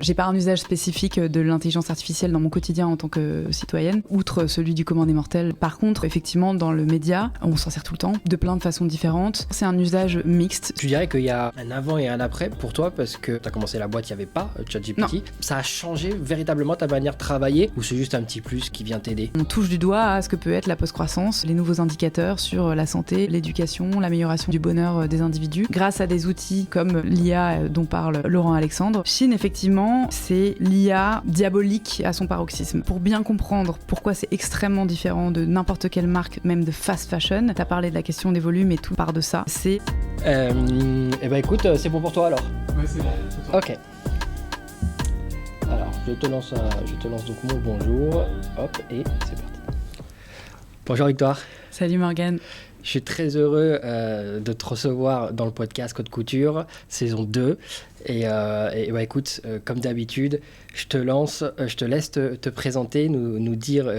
J'ai pas un usage spécifique de l'intelligence artificielle dans mon quotidien en tant que citoyenne, outre celui du commun des mortels. Par contre, effectivement, dans le média, on s'en sert tout le temps, de plein de façons différentes. C'est un usage mixte. Tu dirais qu'il y a un avant et un après pour toi, parce que tu as commencé la boîte, il n'y avait pas ChatGPT. Non. Ça a changé véritablement ta manière de travailler, ou c'est juste un petit plus qui vient t'aider? On touche du doigt à ce que peut être la post-croissance, les nouveaux indicateurs sur la santé, l'éducation, l'amélioration du bonheur des individus, grâce à des outils comme l'IA dont parle Laurent Alexandre. Chine, effectivement, c'est l'IA diabolique à son paroxysme. Pour bien comprendre pourquoi c'est extrêmement différent de n'importe quelle marque, même de fast fashion, t'as parlé de la question des volumes et tout part de ça, c'est... Eh ben écoute, c'est bon pour toi alors? Ouais, c'est bon. Ok. Alors, je te lance donc mon bonjour. Hop, et c'est parti. Bonjour Victoire. Salut Morgane. Je suis très heureux de te recevoir dans le podcast Code Couture, saison 2. Et bah écoute, comme d'habitude, je te laisse te présenter, nous dire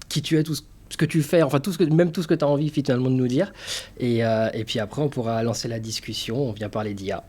qui tu es, tout ce que tu fais, enfin tout ce que tu as envie finalement de nous dire. Et puis après, on pourra lancer la discussion, on vient parler d'IA.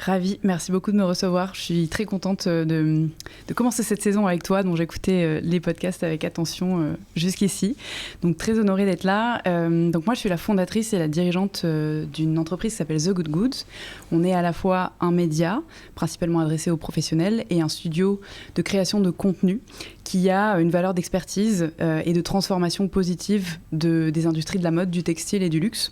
Ravie, merci beaucoup de me recevoir. Je suis très contente de commencer cette saison avec toi, dont j'ai écouté les podcasts avec attention jusqu'ici. Donc très honorée d'être là. Donc moi, je suis la fondatrice et la dirigeante d'une entreprise qui s'appelle The Good Goods. On est à la fois un média, principalement adressé aux professionnels, et un studio de création de contenu qui a une valeur d'expertise et de transformation positive des industries de la mode, du textile et du luxe.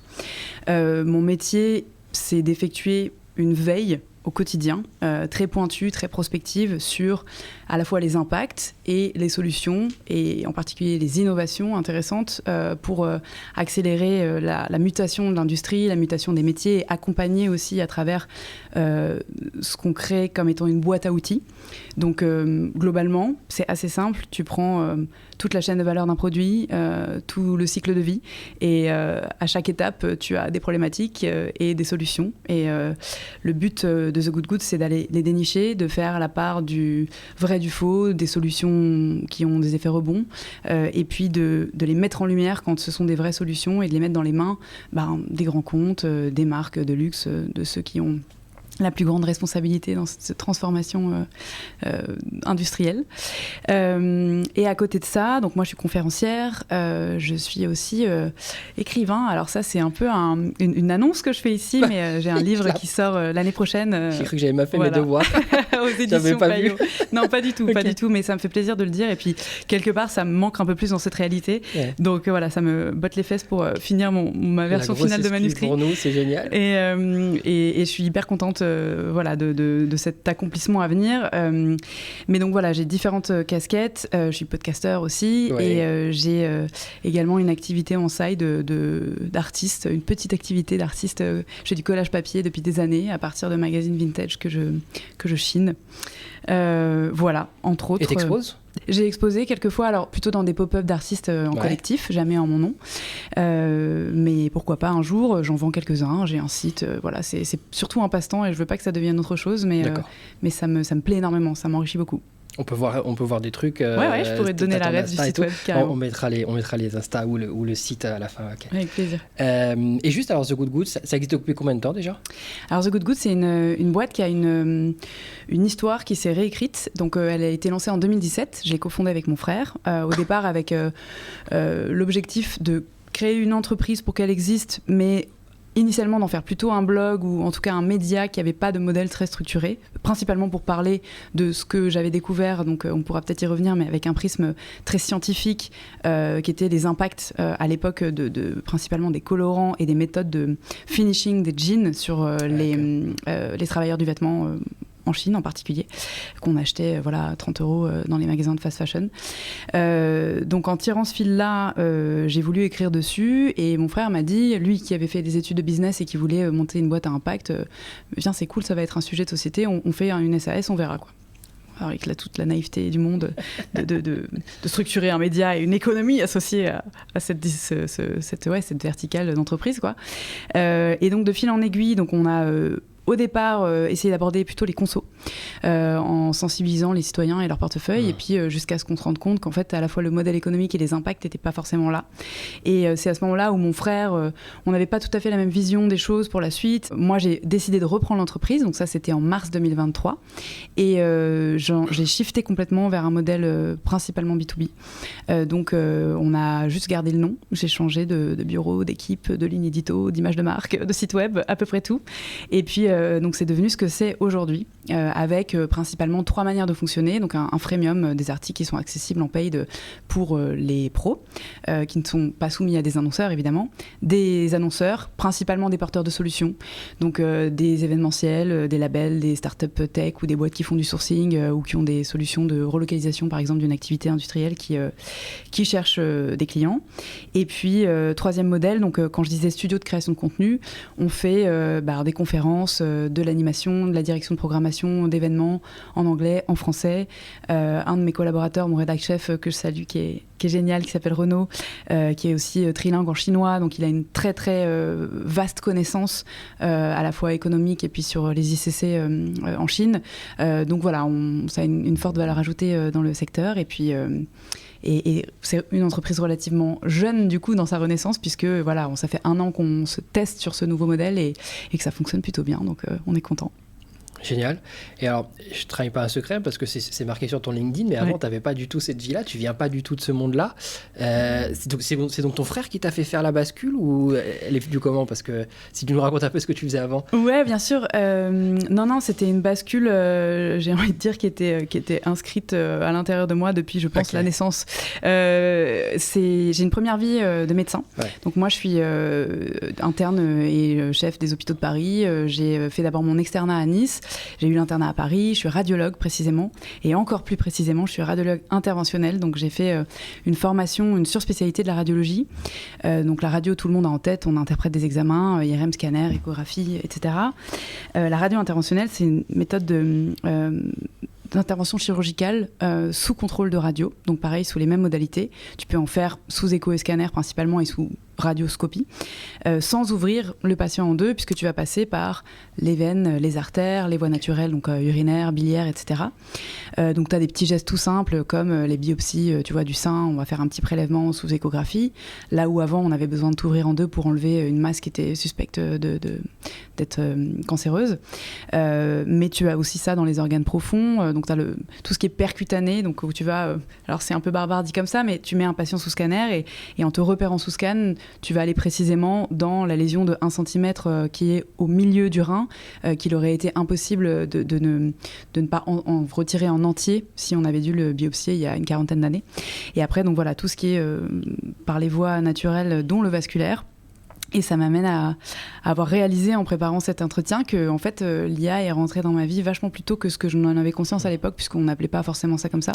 Mon métier, c'est d'effectuer une veille au quotidien, très pointue, très prospective sur à la fois les impacts et les solutions, et en particulier les innovations intéressantes pour accélérer la mutation de l'industrie, la mutation des métiers, et accompagner aussi à travers ce qu'on crée comme étant une boîte à outils. Donc globalement, c'est assez simple, tu prends toute la chaîne de valeur d'un produit, tout le cycle de vie, et à chaque étape, tu as des problématiques et des solutions. Et le but de The Good Goods, c'est d'aller les dénicher, de faire la part du vrai du faux, des solutions qui ont des effets rebonds, et puis de les mettre en lumière quand ce sont des vraies solutions, et de les mettre dans les mains des grands comptes, des marques de luxe, de ceux qui ont la plus grande responsabilité dans cette transformation industrielle. Et à côté de ça, donc moi je suis conférencière, je suis aussi écrivain. Alors ça c'est un peu une annonce que je fais ici, mais j'ai un livre qui sort l'année prochaine. J'ai cru que j'avais mal fait mes devoirs. Aux éditions Payot. Non, pas du tout, pas du tout, mais ça me fait plaisir de le dire. Et puis quelque part ça me manque un peu plus dans cette réalité. Ouais. Donc voilà, ça me botte les fesses pour finir ma version finale de manuscrit. Pour nous, c'est génial. Et je suis hyper contente de cet accomplissement à venir. Mais donc voilà, j'ai différentes casquettes. Je suis podcasteur aussi, ouais. Et j'ai également une activité en side d'artiste, une petite activité d'artiste. Je fais du collage papier depuis des années à partir de magazines vintage que je chine. Voilà, entre autres. Et t'exposes ? J'ai exposé quelques fois, alors plutôt dans des pop-up d'artistes en collectif, jamais en mon nom. Mais pourquoi pas un jour, j'en vends quelques-uns, j'ai un site, voilà, c'est surtout un passe-temps et je veux pas que ça devienne autre chose, mais ça me plaît énormément, ça m'enrichit beaucoup. On peut voir des trucs. Ouais, je pourrais te donner la ref du site web. On mettra les Insta ou le site à la fin. Okay. Avec plaisir. Et juste, alors, The Good Goods, ça existe depuis combien de temps déjà ? Alors, The Good Goods, c'est une boîte qui a une histoire qui s'est réécrite. Donc, elle a été lancée en 2017. Je l'ai cofondée avec mon frère. Au départ, avec l'objectif de créer une entreprise pour qu'elle existe, mais initialement d'en faire plutôt un blog ou en tout cas un média qui n'avait pas de modèle très structuré, principalement pour parler de ce que j'avais découvert, donc on pourra peut-être y revenir, mais avec un prisme très scientifique qui était les impacts à l'époque de principalement des colorants et des méthodes de finishing des jeans sur les travailleurs du vêtement en Chine en particulier, qu'on achetait à 30 € dans les magasins de fast fashion. Donc en tirant ce fil-là, j'ai voulu écrire dessus, et mon frère m'a dit, lui qui avait fait des études de business et qui voulait monter une boîte à impact, viens, c'est cool, ça va être un sujet de société, on fait une SAS, on verra quoi. Alors, avec toute la naïveté du monde de structurer un média et une économie associée à cette verticale d'entreprise, quoi. Et donc de fil en aiguille, donc on a au départ essayer d'aborder plutôt les consos en sensibilisant les citoyens et leur portefeuille, et puis jusqu'à ce qu'on se rende compte qu'en fait à la fois le modèle économique et les impacts n'étaient pas forcément là. Et c'est à ce moment-là où mon frère, on n'avait pas tout à fait la même vision des choses pour la suite. Moi j'ai décidé de reprendre l'entreprise, donc ça c'était en mars 2023, et j'ai shifté complètement vers un modèle principalement B2B. Donc on a juste gardé le nom, j'ai changé de bureau, d'équipe, de ligne édito, d'image de marque, de site web, à peu près tout. Et puis donc c'est devenu ce que c'est aujourd'hui, avec principalement 3 manières de fonctionner. Donc un freemium, des articles qui sont accessibles en paid pour les pros, qui ne sont pas soumis à des annonceurs évidemment, des annonceurs, principalement des porteurs de solutions, donc des événementiels, des labels, des startups tech ou des boîtes qui font du sourcing ou qui ont des solutions de relocalisation par exemple d'une activité industrielle qui cherchent des clients. Et puis 3e modèle, donc quand je disais studio de création de contenu, on fait des conférences, de l'animation, de la direction de programmation, d'événements en anglais, en français. Un de mes collaborateurs, mon rédac chef que je salue, qui est génial, qui s'appelle Renaud, qui est aussi trilingue en chinois, donc il a une très très vaste connaissance à la fois économique et puis sur les ICC en Chine. Donc voilà, ça a une forte valeur ajoutée dans le secteur. Et puis et c'est une entreprise relativement jeune du coup dans sa renaissance, puisque voilà, ça fait 1 an qu'on se teste sur ce nouveau modèle et que ça fonctionne plutôt bien, donc on est content. Génial. Et alors, je ne trahis pas un secret parce que c'est marqué sur ton LinkedIn, mais avant, tu n'avais pas du tout cette vie-là, tu viens pas du tout de ce monde-là. C'est donc ton frère qui t'a fait faire la bascule, ou elle est venue comment? Parce que si tu nous racontes un peu ce que tu faisais avant. Ouais, bien sûr. Non, c'était une bascule, j'ai envie de dire, qui était inscrite à l'intérieur de moi depuis, je pense, la naissance. J'ai une première vie de médecin. Ouais. Donc moi, je suis interne et chef des hôpitaux de Paris. J'ai fait d'abord mon externat à Nice. J'ai eu l'internat à Paris, je suis radiologue précisément, et encore plus précisément, je suis radiologue interventionnel, donc j'ai fait une formation, une surspécialité de la radiologie. Donc la radio, tout le monde a en tête, on interprète des examens, IRM, scanner, échographie, etc. La radio interventionnelle, c'est une méthode d'intervention chirurgicale sous contrôle de radio, donc pareil, sous les mêmes modalités. Tu peux en faire sous écho et scanner principalement et sous radioscopie, sans ouvrir le patient en deux, puisque tu vas passer par les veines, les artères, les voies naturelles, donc urinaires, biliaires, etc. Donc tu as des petits gestes tout simples comme les biopsies, tu vois, du sein, on va faire un petit prélèvement sous échographie, là où avant on avait besoin de t'ouvrir en deux pour enlever une masse qui était suspecte d'être cancéreuse. Mais tu as aussi ça dans les organes profonds, donc tu as tout ce qui est percutané, donc où tu vas, alors c'est un peu barbare dit comme ça, mais tu mets un patient sous scanner et en te repérant sous scan, tu vas aller précisément dans la lésion de 1 cm qui est au milieu du rein, qu'il aurait été impossible de ne pas en retirer en entier si on avait dû le biopsier il y a une 40aine d'années. Et après, donc voilà, tout ce qui est par les voies naturelles, dont le vasculaire. Et ça m'amène à avoir réalisé en préparant cet entretien que en fait, l'IA est rentrée dans ma vie vachement plus tôt que ce que je n'en avais conscience à l'époque, puisqu'on n'appelait pas forcément ça comme ça.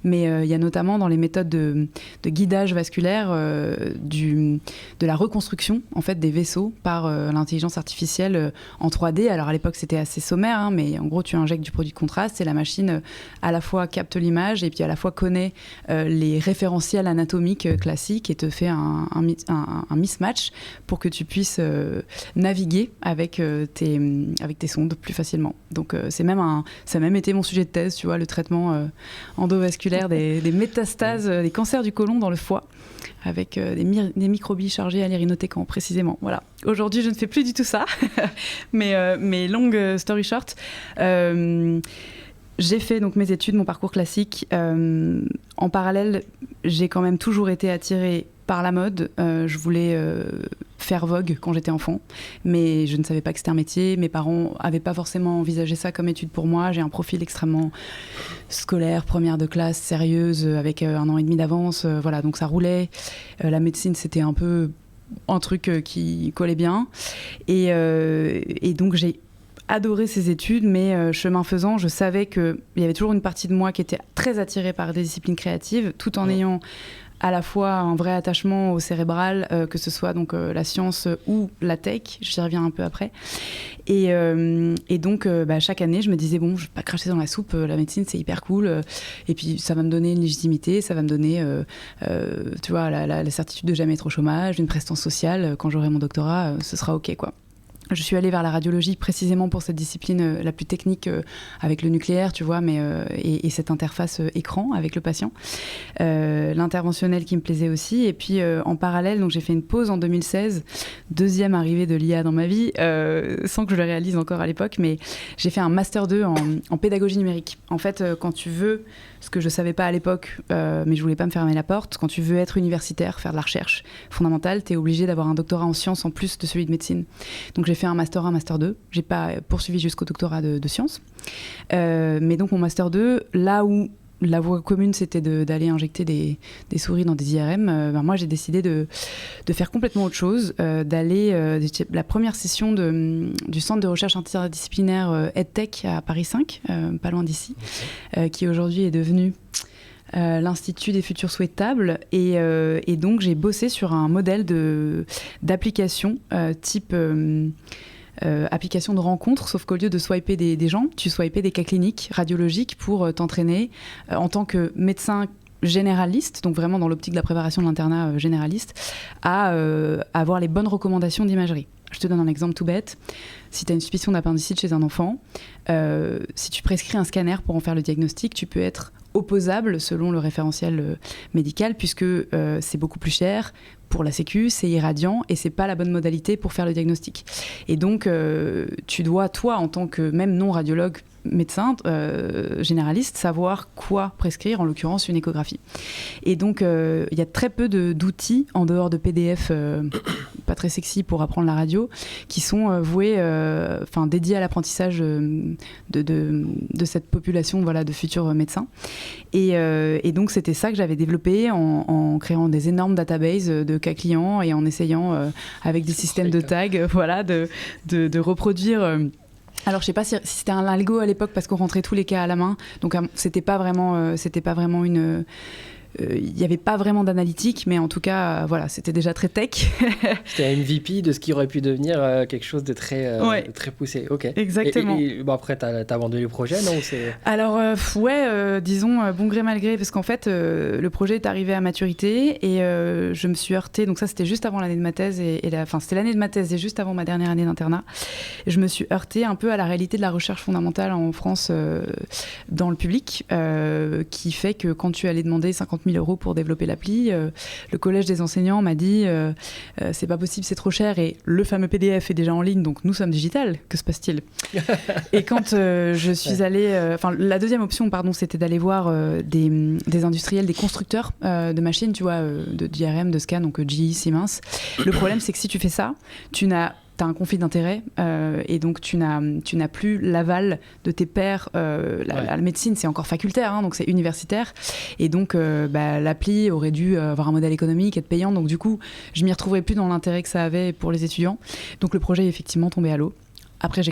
Mais il y a notamment dans les méthodes de guidage vasculaire de la reconstruction en fait, des vaisseaux par l'intelligence artificielle en 3D. Alors à l'époque, c'était assez sommaire, hein, mais en gros, tu injectes du produit de contraste et la machine à la fois capte l'image et puis à la fois connaît les référentiels anatomiques classiques et te fait un mismatch pour que tu puisses naviguer avec tes sondes plus facilement. Donc ça a même été mon sujet de thèse, tu vois, le traitement endovasculaire des métastases, des cancers du côlon dans le foie, avec des microbilles chargées à l'irinotécan précisément. Voilà. Aujourd'hui, je ne fais plus du tout ça, mais long story short, j'ai fait donc mes études, mon parcours classique. En parallèle, j'ai quand même toujours été attirée par la mode. Je voulais faire Vogue quand j'étais enfant, mais je ne savais pas que c'était un métier. Mes parents n'avaient pas forcément envisagé ça comme étude pour moi. J'ai un profil extrêmement scolaire, première de classe, sérieuse, avec 1 an et demi d'avance. Voilà, donc ça roulait. La médecine, c'était un peu un truc qui collait bien. Et donc j'ai adoré ces études, mais chemin faisant, je savais qu'il y avait toujours une partie de moi qui était très attirée par des disciplines créatives, tout en ayant à la fois un vrai attachement au cérébral, que ce soit donc la science ou la tech, j'y reviens un peu après. Et donc, chaque année, je me disais, bon, je ne vais pas cracher dans la soupe, la médecine, c'est hyper cool. Et puis, ça va me donner une légitimité, ça va me donner, tu vois, la certitude de jamais être au chômage, une prestance sociale. Quand j'aurai mon doctorat, ce sera OK, quoi. Je suis allée vers la radiologie précisément pour cette discipline la plus technique avec le nucléaire, tu vois, et cette interface écran avec le patient. L'interventionnel qui me plaisait aussi. Et puis en parallèle, donc j'ai fait une pause en 2016, deuxième arrivée de l'IA dans ma vie, sans que je le réalise encore à l'époque, mais j'ai fait un Master 2 en pédagogie numérique. En fait, quand tu veux, ce que je ne savais pas à l'époque, mais je ne voulais pas me fermer la porte, quand tu veux être universitaire, faire de la recherche fondamentale, tu es obligé d'avoir un doctorat en sciences en plus de celui de médecine. Donc j'ai fait un Master 1, Master 2. Je n'ai pas poursuivi jusqu'au doctorat de sciences. Mais donc mon Master 2, là où la voie commune, c'était d'aller injecter des souris dans des IRM. Moi, j'ai décidé de faire complètement autre chose, d'aller... la première session du centre de recherche interdisciplinaire EdTech à Paris 5, pas loin d'ici, qui aujourd'hui est devenu l'Institut des futurs souhaitables. Et donc, j'ai bossé sur un modèle d'application type... application de rencontre, sauf qu'au lieu de swiper des gens, tu swipais des cas cliniques, radiologiques pour t'entraîner en tant que médecin généraliste, donc vraiment dans l'optique de la préparation de l'internat généraliste, à avoir les bonnes recommandations d'imagerie. Je te donne un exemple tout bête. Si tu as une suspicion d'appendicite chez un enfant, si tu prescris un scanner pour en faire le diagnostic, tu peux être opposable selon le référentiel médical, puisque c'est beaucoup plus cher pour la Sécu, c'est irradiant et c'est pas la bonne modalité pour faire le diagnostic. Et donc, tu dois, toi, en tant que même non-radiologue, médecin généraliste, savoir quoi prescrire, en l'occurrence une échographie. Et donc, il y a très peu d'outils, en dehors de PDF pas très sexy pour apprendre la radio, qui sont voués, dédiés à l'apprentissage de cette population, voilà, de futurs médecins. Et donc, c'était ça que j'avais développé en créant des énormes databases de cas clients et en essayant, avec des systèmes de tags, voilà, de reproduire... Alors, je sais pas si c'était un algo à l'époque parce qu'on rentrait tous les cas à la main, donc c'était pas vraiment une... Il n'y avait pas vraiment d'analytique, mais en tout cas, voilà, c'était déjà très tech. C'était un MVP de ce qui aurait pu devenir quelque chose de très, très poussé. Ok. Exactement. Et après, tu as abandonné le projet, non? Alors, disons, bon gré, mal gré, parce qu'en fait, le projet est arrivé à maturité et je me suis heurtée. Donc, ça, c'était juste avant l'année de ma thèse. C'était l'année de ma thèse et juste avant ma dernière année d'internat. Je me suis heurtée un peu à la réalité de la recherche fondamentale en France dans le public, qui fait que quand tu allais demander 50 000 € pour développer l'appli, le collège des enseignants m'a dit c'est pas possible, c'est trop cher et le fameux PDF est déjà en ligne, donc nous sommes digital, que se passe-t-il? Et quand je suis allée, la deuxième option, c'était d'aller voir des industriels, des constructeurs de machines, tu vois, d'IRM, de scan, donc GE, Siemens. Le problème, c'est que si tu fais ça, t'as un conflit d'intérêt et donc tu n'as plus l'aval de tes pairs. La médecine, c'est encore facultaire, donc c'est universitaire. Et donc, l'appli aurait dû avoir un modèle économique, être payant. Donc, du coup, je m'y retrouvais plus dans l'intérêt que ça avait pour les étudiants. Donc, le projet est effectivement tombé à l'eau. Après,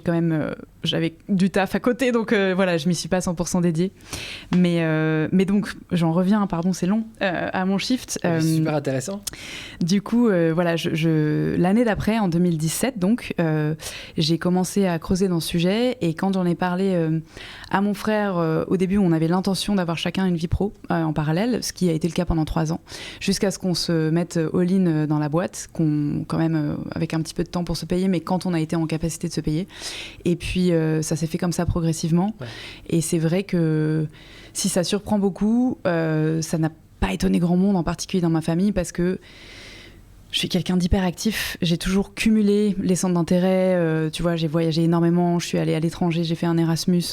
j'avais du taf à côté, donc voilà, je m'y suis pas 100% dédiée. Mais donc, j'en reviens, pardon, c'est long, à mon shift. C'est super intéressant. Du coup, l'année d'après, en 2017, donc, j'ai commencé à creuser dans ce sujet. Et quand j'en ai parlé à mon frère, au début, on avait l'intention d'avoir chacun une vie pro en parallèle, ce qui a été le cas pendant 3 ans, jusqu'à ce qu'on se mette all-in dans la boîte, quand même, avec un petit peu de temps pour se payer, mais quand on a été en capacité de se payer. Et puis ça s'est fait comme ça progressivement. Et c'est vrai que si ça surprend beaucoup, ça n'a pas étonné grand monde, en particulier dans ma famille, parce que je suis quelqu'un d'hyperactif. J'ai toujours cumulé les centres d'intérêt. Tu vois, j'ai voyagé énormément. Je suis allée à l'étranger. J'ai fait un Erasmus.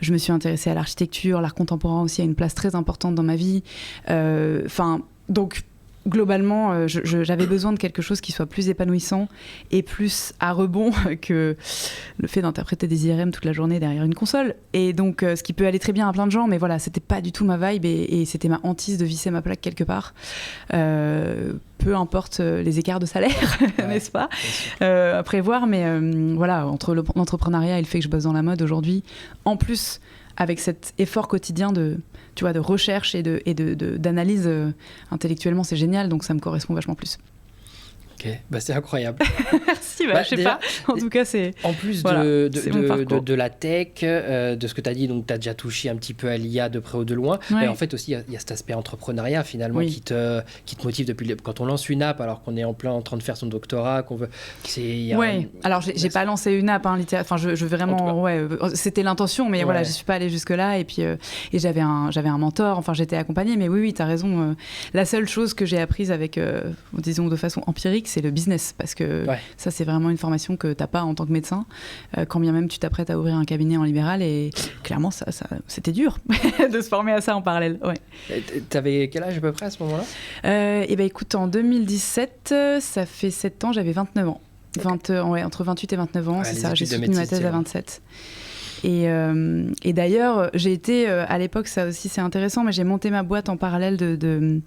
Je me suis intéressée à l'architecture. L'art contemporain aussi a une place très importante dans ma vie. Donc, globalement, j'avais besoin de quelque chose qui soit plus épanouissant et plus à rebond que le fait d'interpréter des IRM toute la journée derrière une console. Et donc, ce qui peut aller très bien à plein de gens, mais voilà, c'était pas du tout ma vibe et c'était ma hantise de visser ma plaque quelque part. Peu importe les écarts de salaire, n'est-ce pas, à prévoir, mais voilà, entre l'entrepreneuriat et le fait que je bosse dans la mode aujourd'hui, en plus avec cet effort quotidien de recherche et d'analyse intellectuellement, c'est génial, donc ça me correspond vachement plus. Ok, bah, c'est incroyable. Merci, je sais déjà, pas. En tout cas, c'est... En plus voilà, de la tech, de ce que tu as dit, donc tu as déjà touché un petit peu à l'IA de près ou de loin. Ouais. Mais en fait aussi, il y a cet aspect entrepreneuriat finalement qui te motive depuis quand on lance une app alors qu'on est en train de faire son doctorat, qu'on veut... Alors j'ai pas lancé une app, enfin je veux vraiment... c'était l'intention, mais voilà, je suis pas allée jusque-là. Et puis et j'avais un mentor, enfin j'étais accompagnée, mais oui, tu as raison. La seule chose que j'ai apprise avec, disons de façon empirique, c'est le business, parce que ça c'est vraiment une formation que t'as pas en tant que médecin, quand bien même tu t'apprêtes à ouvrir un cabinet en libéral, et clairement ça c'était dur de se former à ça en parallèle. T'avais quel âge à peu près à ce moment-là? Et ben écoute, en 2017, ça fait 7 ans, j'avais 29 ans. Okay. Entre 28 et 29 ans, c'est ça, j'ai soutenu ma thèse à 27. Et d'ailleurs, j'ai été, à l'époque, ça aussi c'est intéressant, mais j'ai monté ma boîte en parallèle de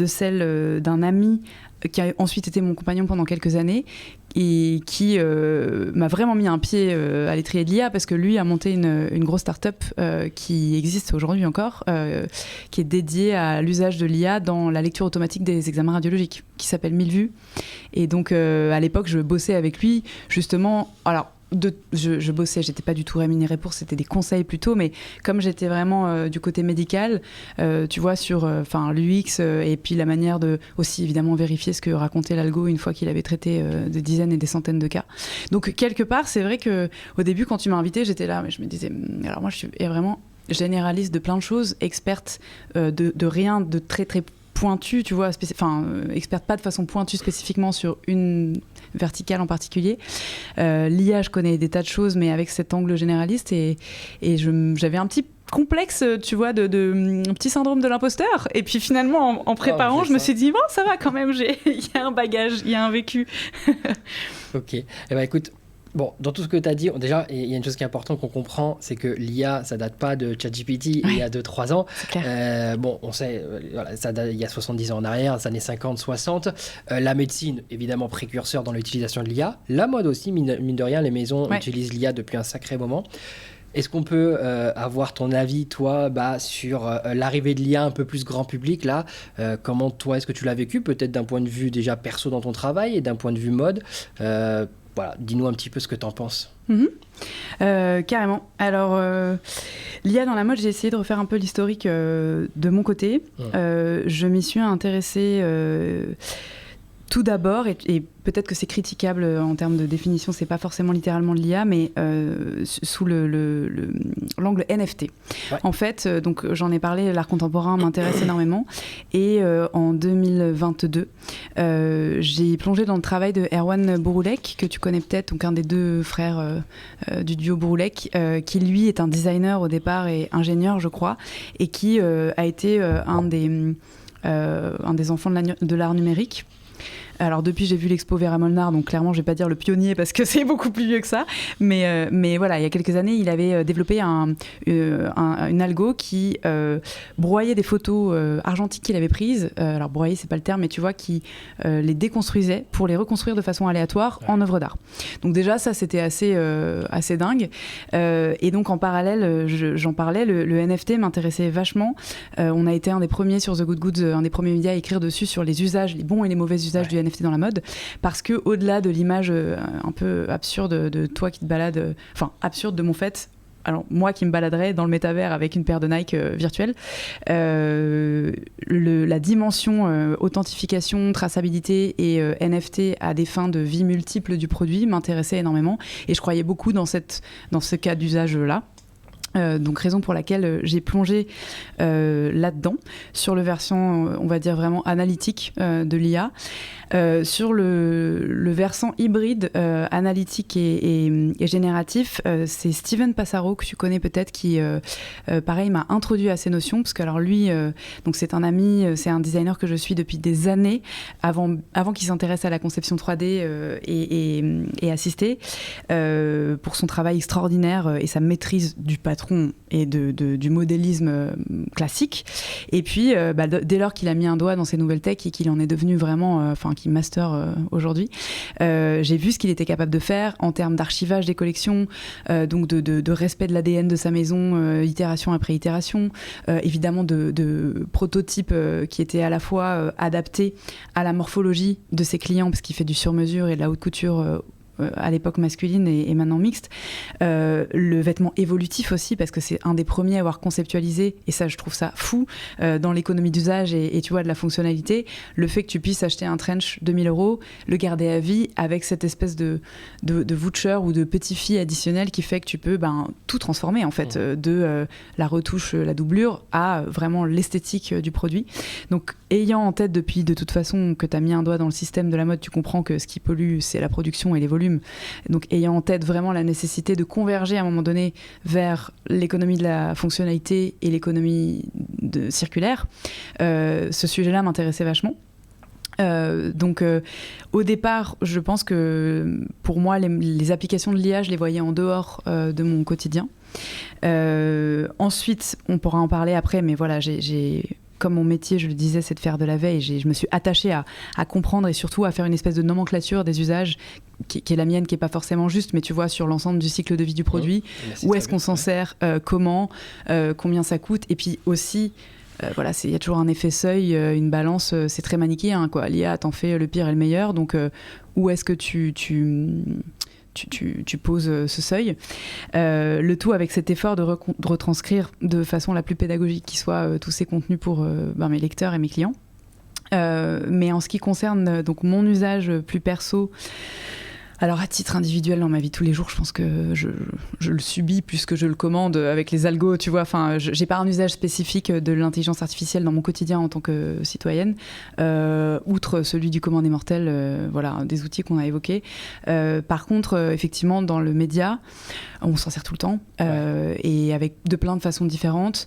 celle d'un ami qui a ensuite été mon compagnon pendant quelques années et qui m'a vraiment mis un pied à l'étrier de l'IA, parce que lui a monté une grosse start-up qui existe aujourd'hui encore, qui est dédiée à l'usage de l'IA dans la lecture automatique des examens radiologiques, qui s'appelle 1000 vues. Et donc à l'époque, je bossais avec lui justement... Alors, je bossais, j'étais pas du tout rémunérée pour, c'était des conseils plutôt, mais comme j'étais vraiment du côté médical, tu vois, sur l'UX et puis la manière de aussi évidemment vérifier ce que racontait l'algo une fois qu'il avait traité des dizaines et des centaines de cas. Donc quelque part, c'est vrai que au début, quand tu m'as invitée, j'étais là, mais je me disais, alors moi je suis vraiment généraliste de plein de choses, experte de rien de très très pointue, tu vois, experte pas de façon pointue spécifiquement sur une verticale en particulier. L'IA, je connais des tas de choses, mais avec cet angle généraliste, et j'avais un petit complexe, tu vois, un petit syndrome de l'imposteur. Et puis finalement, en préparant, je me suis dit, bon, ça va quand même, il y a un bagage, il y a un vécu. Ok. Eh ben, écoute, bon, dans tout ce que tu as dit, déjà, il y a une chose qui est importante qu'on comprend, c'est que l'IA, ça date pas de ChatGPT il y a 2-3 ans. C'est clair. Bon, on sait, ça date il y a 70 ans en arrière, les années 50, 60. La médecine, évidemment, précurseur dans l'utilisation de l'IA. La mode aussi, mine de rien, les maisons utilisent l'IA depuis un sacré moment. Est-ce qu'on peut avoir ton avis, toi, sur l'arrivée de l'IA un peu plus grand public, là? Comment, toi, est-ce que tu l'as vécu? Peut-être d'un point de vue déjà perso dans ton travail et d'un point de vue mode. Voilà, dis-nous un petit peu ce que tu en penses. Carrément. Alors, l'IA dans la mode, j'ai essayé de refaire un peu l'historique de mon côté. Je m'y suis intéressée tout d'abord, et peut-être que c'est critiquable en termes de définition, c'est pas forcément littéralement de l'IA, mais sous l'angle NFT. Ouais. En fait, donc j'en ai parlé, l'art contemporain m'intéresse énormément, et en 2022, j'ai plongé dans le travail de Erwan Bouroulek, que tu connais peut-être, donc un des deux frères du duo Bouroulek, qui lui est un designer au départ et ingénieur, je crois, et qui a été un des enfants de l'art numérique. Alors depuis, j'ai vu l'expo Vera Molnar, donc clairement, je vais pas dire le pionnier parce que c'est beaucoup plus vieux que ça. Mais voilà, il y a quelques années, il avait développé une algo qui broyait des photos argentiques qu'il avait prises. Alors broyer, c'est pas le terme, mais tu vois, qui les déconstruisait pour les reconstruire de façon aléatoire en œuvre d'art. Donc déjà, ça, c'était assez dingue. Et donc en parallèle, j'en parlais, le NFT m'intéressait vachement. On a été un des premiers sur The Good Goods, un des premiers médias à écrire dessus sur les usages, les bons et les mauvais usages du NFT dans la mode, parce que au-delà de l'image un peu absurde de toi qui te balades, enfin absurde de mon fait, alors moi qui me baladerais dans le métavers avec une paire de Nike virtuelle, la dimension authentification, traçabilité et NFT à des fins de vie multiples du produit m'intéressait énormément, et je croyais beaucoup dans ce cas d'usage-là. Donc raison pour laquelle j'ai plongé là-dedans, sur le versant, on va dire vraiment analytique de l'IA. Sur le versant hybride, analytique et génératif, c'est Steven Passaro, que tu connais peut-être, qui pareil m'a introduit à ces notions, parce que alors lui, donc c'est un ami, c'est un designer que je suis depuis des années, avant qu'il s'intéresse à la conception 3D et assistée, pour son travail extraordinaire et sa maîtrise du patron Postron et du modélisme classique. Et puis, dès lors qu'il a mis un doigt dans ces nouvelles tech et qu'il en est devenu vraiment, qu'il master aujourd'hui, j'ai vu ce qu'il était capable de faire en termes d'archivage des collections, donc de respect de l'ADN de sa maison, itération après itération, évidemment de prototypes qui étaient à la fois adaptés à la morphologie de ses clients, parce qu'il fait du sur-mesure et de la haute couture à l'époque masculine et maintenant mixte. Le vêtement évolutif aussi, parce que c'est un des premiers à avoir conceptualisé, et ça je trouve ça fou, dans l'économie d'usage et tu vois de la fonctionnalité, le fait que tu puisses acheter un trench 2000 €, le garder à vie avec cette espèce de voucher ou de petit fil additionnel qui fait que tu peux tout transformer en fait, de la retouche, la doublure à vraiment l'esthétique du produit. Donc ayant en tête depuis de toute façon que tu as mis un doigt dans le système de la mode, tu comprends que ce qui pollue c'est la production et les volumes. Donc ayant en tête vraiment la nécessité de converger à un moment donné vers l'économie de la fonctionnalité et l'économie circulaire, ce sujet-là m'intéressait vachement. Donc au départ, je pense que pour moi les applications de l'IA, je les voyais en dehors de mon quotidien. Ensuite, on pourra en parler après, mais voilà, comme mon métier, je le disais, c'est de faire de la veille, je me suis attachée à comprendre et surtout à faire une espèce de nomenclature des usages qui est la mienne, qui n'est pas forcément juste, mais tu vois, sur l'ensemble du cycle de vie du produit, où est-ce qu'on s'en sert, comment, combien ça coûte, et puis aussi, il y a toujours un effet seuil, une balance, c'est très manichéen, quoi. L'IA t'en fait le pire et le meilleur, donc où est-ce que tu poses ce seuil, le tout avec cet effort de retranscrire de façon la plus pédagogique qui soit tous ces contenus pour mes lecteurs et mes clients. Mais en ce qui concerne donc mon usage plus perso, alors à titre individuel dans ma vie de tous les jours, je pense que je le subis plus que je le commande avec les algos, tu vois. Enfin, j'ai pas un usage spécifique de l'intelligence artificielle dans mon quotidien en tant que citoyenne, outre celui du commun des mortels, des outils qu'on a évoqués. Par contre, effectivement, dans le média, on s'en sert tout le temps, et de plein de façons différentes.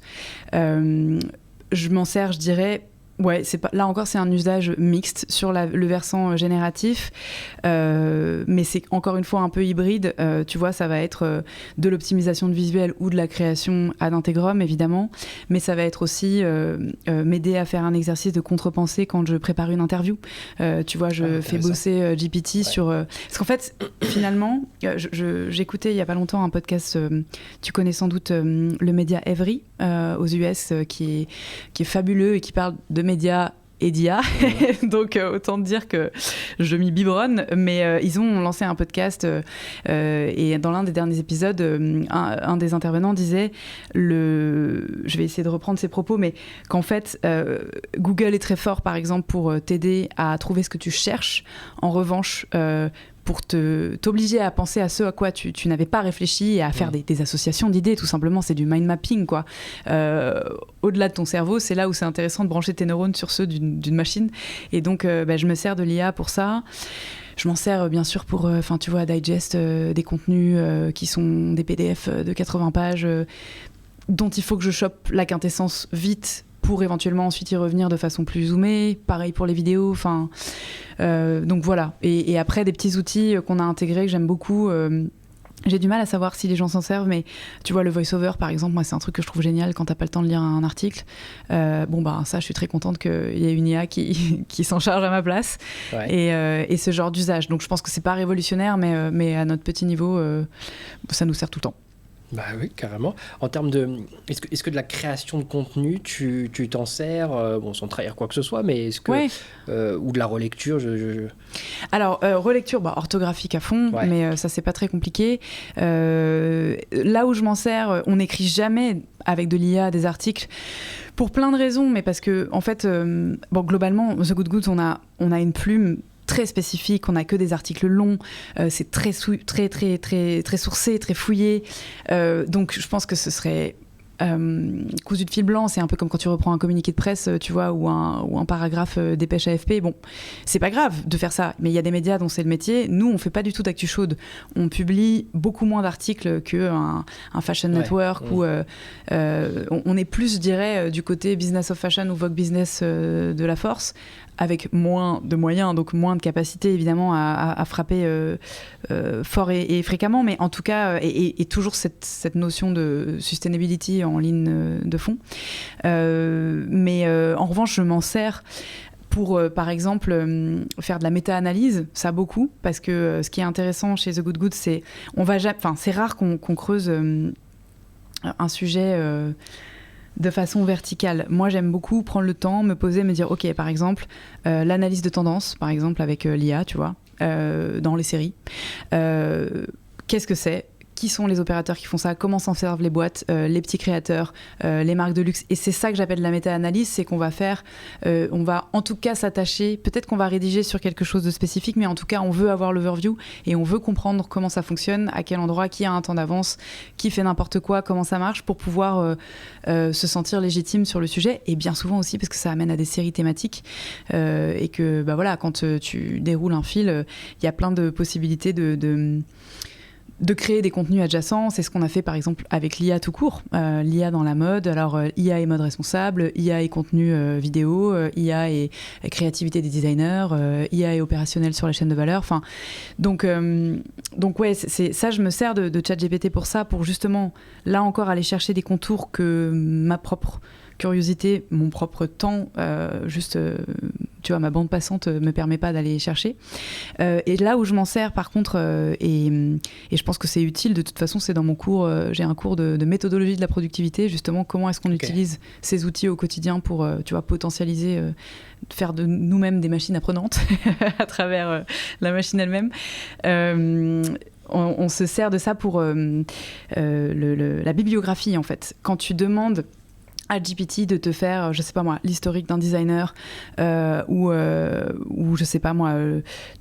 Je m'en sers, je dirais. Ouais, là encore, c'est un usage mixte sur le versant génératif, mais c'est encore une fois un peu hybride. Tu vois, ça va être de l'optimisation de visuel ou de la création ad integrum, évidemment, mais ça va être aussi m'aider à faire un exercice de contre-pensée quand je prépare une interview. Tu vois, je fais bosser GPT sur... Parce qu'en fait, finalement, j'écoutais il n'y a pas longtemps un podcast, tu connais sans doute le média Every aux US, qui est fabuleux et qui parle de médias et d'IA, donc autant te dire que je m'y biberonne, mais ils ont lancé un podcast et dans l'un des derniers épisodes, un des intervenants disait, je vais essayer de reprendre ses propos, mais qu'en fait Google est très fort par exemple pour t'aider à trouver ce que tu cherches, en revanche pour t'obliger à penser à ce à quoi tu n'avais pas réfléchi et à faire des associations d'idées, tout simplement. C'est du mind mapping, quoi. Au-delà de ton cerveau, c'est là où c'est intéressant de brancher tes neurones sur ceux d'une machine. Et donc, je me sers de l'IA pour ça. Je m'en sers bien sûr pour, tu vois, digest des contenus qui sont des PDF de 80 pages dont il faut que je chope la quintessence vite pour éventuellement ensuite y revenir de façon plus zoomée. Pareil pour les vidéos, donc voilà. Et après, des petits outils qu'on a intégrés, que j'aime beaucoup. J'ai du mal à savoir si les gens s'en servent, mais tu vois, le voice-over, par exemple, moi, c'est un truc que je trouve génial quand t'as pas le temps de lire un article. Ça, je suis très contente qu'il y ait une IA qui s'en charge à ma place. Et ce genre d'usage. Donc, je pense que c'est pas révolutionnaire, mais à notre petit niveau, ça nous sert tout le temps. Bah oui, carrément. En termes de... Est-ce que de la création de contenu, tu t'en sers, sans trahir quoi que ce soit, mais est-ce que... ou de la relecture Alors, relecture, orthographique à fond, mais ça, c'est pas très compliqué. Là où je m'en sers, on n'écrit jamais avec de l'IA des articles, pour plein de raisons, mais parce que, en fait, globalement, The Good Goods, on a une plume très spécifique, on n'a que des articles longs, c'est très sourcé, très fouillé, donc je pense que ce serait cousu de fil blanc. C'est un peu comme quand tu reprends un communiqué de presse, tu vois, ou un paragraphe dépêche AFP. Bon, c'est pas grave de faire ça, mais il y a des médias dont c'est le métier. Nous, on fait pas du tout d'actu chaude. On publie beaucoup moins d'articles qu'un Fashion Network, ou on est plus, je dirais, du côté Business of Fashion ou Vogue Business de la Force, avec moins de moyens, donc moins de capacité évidemment à frapper fort et fréquemment, mais en tout cas, et toujours cette notion de sustainability en ligne de fond. Mais en revanche, je m'en sers pour, par exemple, faire de la méta-analyse, ça beaucoup, parce que ce qui est intéressant chez The Good Good, c'est c'est rare qu'on creuse un sujet de façon verticale. Moi, j'aime beaucoup prendre le temps, me poser, me dire, ok, par exemple, l'analyse de tendance, par exemple, avec l'IA, tu vois, dans les séries. Qu'est-ce que c'est ? Qui sont les opérateurs qui font ça, comment s'en servent les boîtes, les petits créateurs, les marques de luxe. Et c'est ça que j'appelle la méta-analyse, c'est qu'on va faire, on va en tout cas s'attacher, peut-être qu'on va rédiger sur quelque chose de spécifique, mais en tout cas on veut avoir l'overview et on veut comprendre comment ça fonctionne, à quel endroit, qui a un temps d'avance, qui fait n'importe quoi, comment ça marche, pour pouvoir se sentir légitime sur le sujet. Et bien souvent aussi parce que ça amène à des séries thématiques et que bah voilà, quand tu déroules un fil, il y a plein de possibilités de créer des contenus adjacents. C'est ce qu'on a fait par exemple avec l'IA tout court, l'IA dans la mode. Alors IA et mode responsable, IA et contenu vidéo, IA et créativité des designers, IA et opérationnel sur la chaîne de valeur. Enfin, donc ouais, c'est ça, je me sers de ChatGPT pour ça, pour justement là encore aller chercher des contours que ma propre curiosité, mon propre temps, tu vois, ma bande passante me permet pas d'aller chercher. Et là où je m'en sers, par contre, et je pense que c'est utile, de toute façon, c'est dans mon cours, j'ai un cours de méthodologie de la productivité, justement, comment est-ce qu'on utilise ces outils au quotidien pour, tu vois, potentialiser, faire de nous-mêmes des machines apprenantes à travers la machine elle-même. On se sert de ça pour la bibliographie, en fait. Quand tu demandes à GPT de te faire, je sais pas moi, l'historique d'un designer ou je sais pas moi,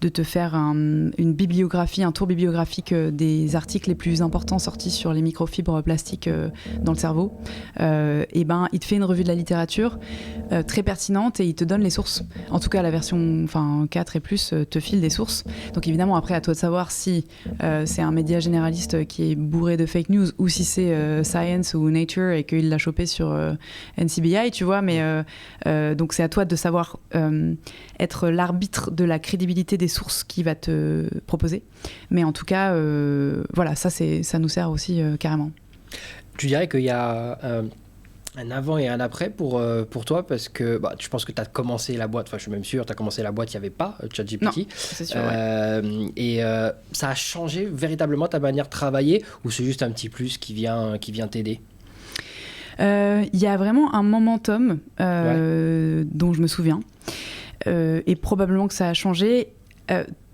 de te faire une bibliographie, un tour bibliographique des articles les plus importants sortis sur les microfibres plastiques dans le cerveau, et ben il te fait une revue de la littérature très pertinente et il te donne les sources. En tout cas, la version 4 et plus te file des sources. Donc évidemment, après, à toi de savoir si c'est un média généraliste qui est bourré de fake news ou si c'est Science ou Nature et qu'il l'a chopé sur NCBI, tu vois, mais donc c'est à toi de savoir être l'arbitre de la crédibilité des sources qu'il va te proposer. Mais en tout cas, voilà, ça nous sert aussi carrément. Tu dirais qu'il y a un avant et un après pour toi, parce que je pense que tu as commencé la boîte, je suis même sûr, tu as commencé la boîte, il n'y avait pas ChatGPT. Non, c'est sûr, ouais. Et ça a changé véritablement ta manière de travailler, ou c'est juste un petit plus qui vient t'aider? Il y a vraiment un momentum dont je me souviens, et probablement que ça a changé.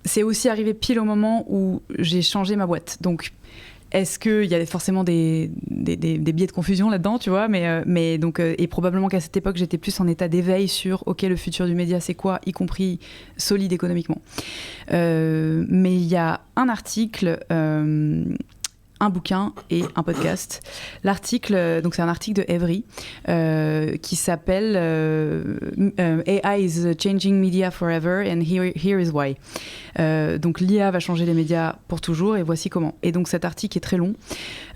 C'est aussi arrivé pile au moment où j'ai changé ma boîte. Donc, est-ce qu'il y avait forcément des biais de confusion là-dedans, tu vois, mais donc, et probablement qu'à cette époque, j'étais plus en état d'éveil sur, OK, le futur du média, c'est quoi, y compris solide économiquement. Mais il y a un article... un bouquin et un podcast. L'article, donc c'est un article de Evry qui s'appelle AI is changing media forever and here is why. Donc l'IA va changer les médias pour toujours et voici comment. Et donc cet article est très long,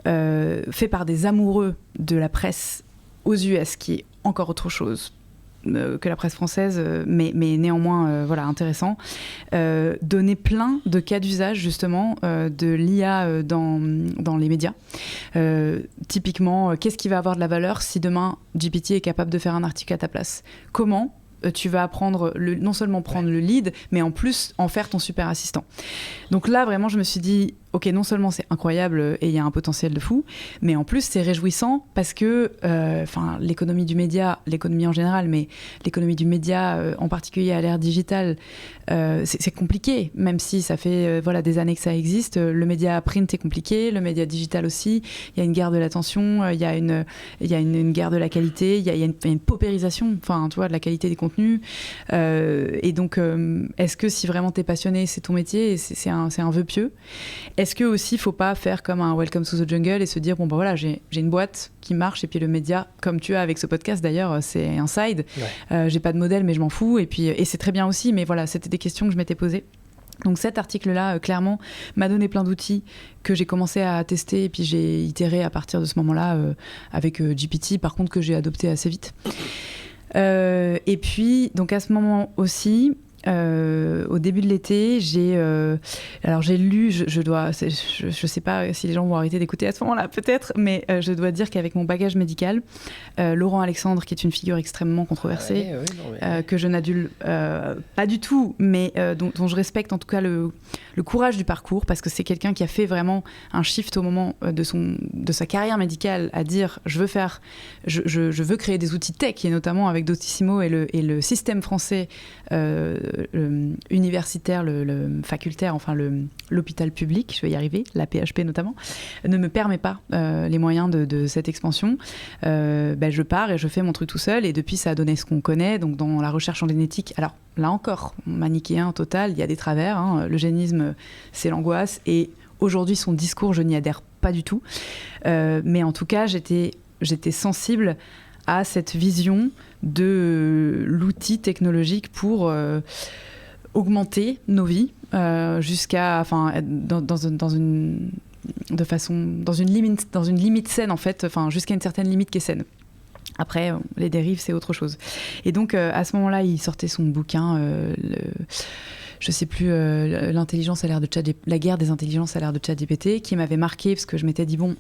fait par des amoureux de la presse aux US, qui est encore autre chose que la presse française, mais néanmoins voilà, intéressant. Donner plein de cas d'usage justement de l'IA dans les médias. Typiquement, qu'est-ce qui va avoir de la valeur si demain GPT est capable de faire un article à ta place? Comment tu vas apprendre non seulement prendre le lead, mais en plus en faire ton super assistant. Donc là, vraiment, je me suis dit, ok, non seulement c'est incroyable et il y a un potentiel de fou, mais en plus c'est réjouissant parce que l'économie du média, l'économie en général, mais l'économie du média en particulier à l'ère digitale, c'est compliqué, même si ça fait des années que ça existe. Le média print est compliqué, le média digital aussi. Il y a une guerre de l'attention, il y a une guerre de la qualité, il y a une paupérisation, tu vois, de la qualité des contenus. Et donc, est-ce que si vraiment t'es passionné, c'est ton métier, et c'est un vœu pieux. est-ce que aussi il faut pas faire comme un Welcome to the Jungle et se dire bon bah voilà, j'ai une boîte qui marche et puis le média, comme tu as avec ce podcast d'ailleurs, c'est un side. J'ai pas de modèle mais je m'en fous et c'est très bien aussi, mais voilà, c'était des questions que je m'étais posées. Donc cet article-là, clairement, m'a donné plein d'outils que j'ai commencé à tester et puis j'ai itéré à partir de ce moment-là avec GPT, par contre que j'ai adopté assez vite. Et puis, donc à ce moment aussi, au début de l'été, j'ai lu, je sais pas si les gens vont arrêter d'écouter à ce moment-là, peut-être, mais je dois dire qu'avec mon bagage médical, Laurent Alexandre, qui est une figure extrêmement controversée, que je n'adule pas du tout, mais dont je respecte en tout cas le courage du parcours, parce que c'est quelqu'un qui a fait vraiment un shift au moment de sa carrière médicale à dire je veux créer des outils tech, et notamment avec Doctissimo et le système français universitaire, le facultaire, enfin l'hôpital public, je vais y arriver, la PHP notamment, ne me permet pas les moyens de cette expansion. Je pars et je fais mon truc tout seul, et depuis ça a donné ce qu'on connaît, donc dans la recherche en génétique. Alors là encore, manichéen total, il y a des travers, hein. L'eugénisme c'est l'angoisse, et aujourd'hui son discours je n'y adhère pas du tout, mais en tout cas j'étais sensible à cette vision de l'outil technologique pour augmenter nos vies jusqu'à, enfin, dans une limite saine en fait, enfin jusqu'à une certaine limite qui est saine. Après, les dérives, c'est autre chose. Et donc, à ce moment-là, il sortait son bouquin, je sais plus, l'intelligence à l'ère de la guerre des intelligences à l'ère de ChatGPT, qui m'avait marqué parce que je m'étais dit bon.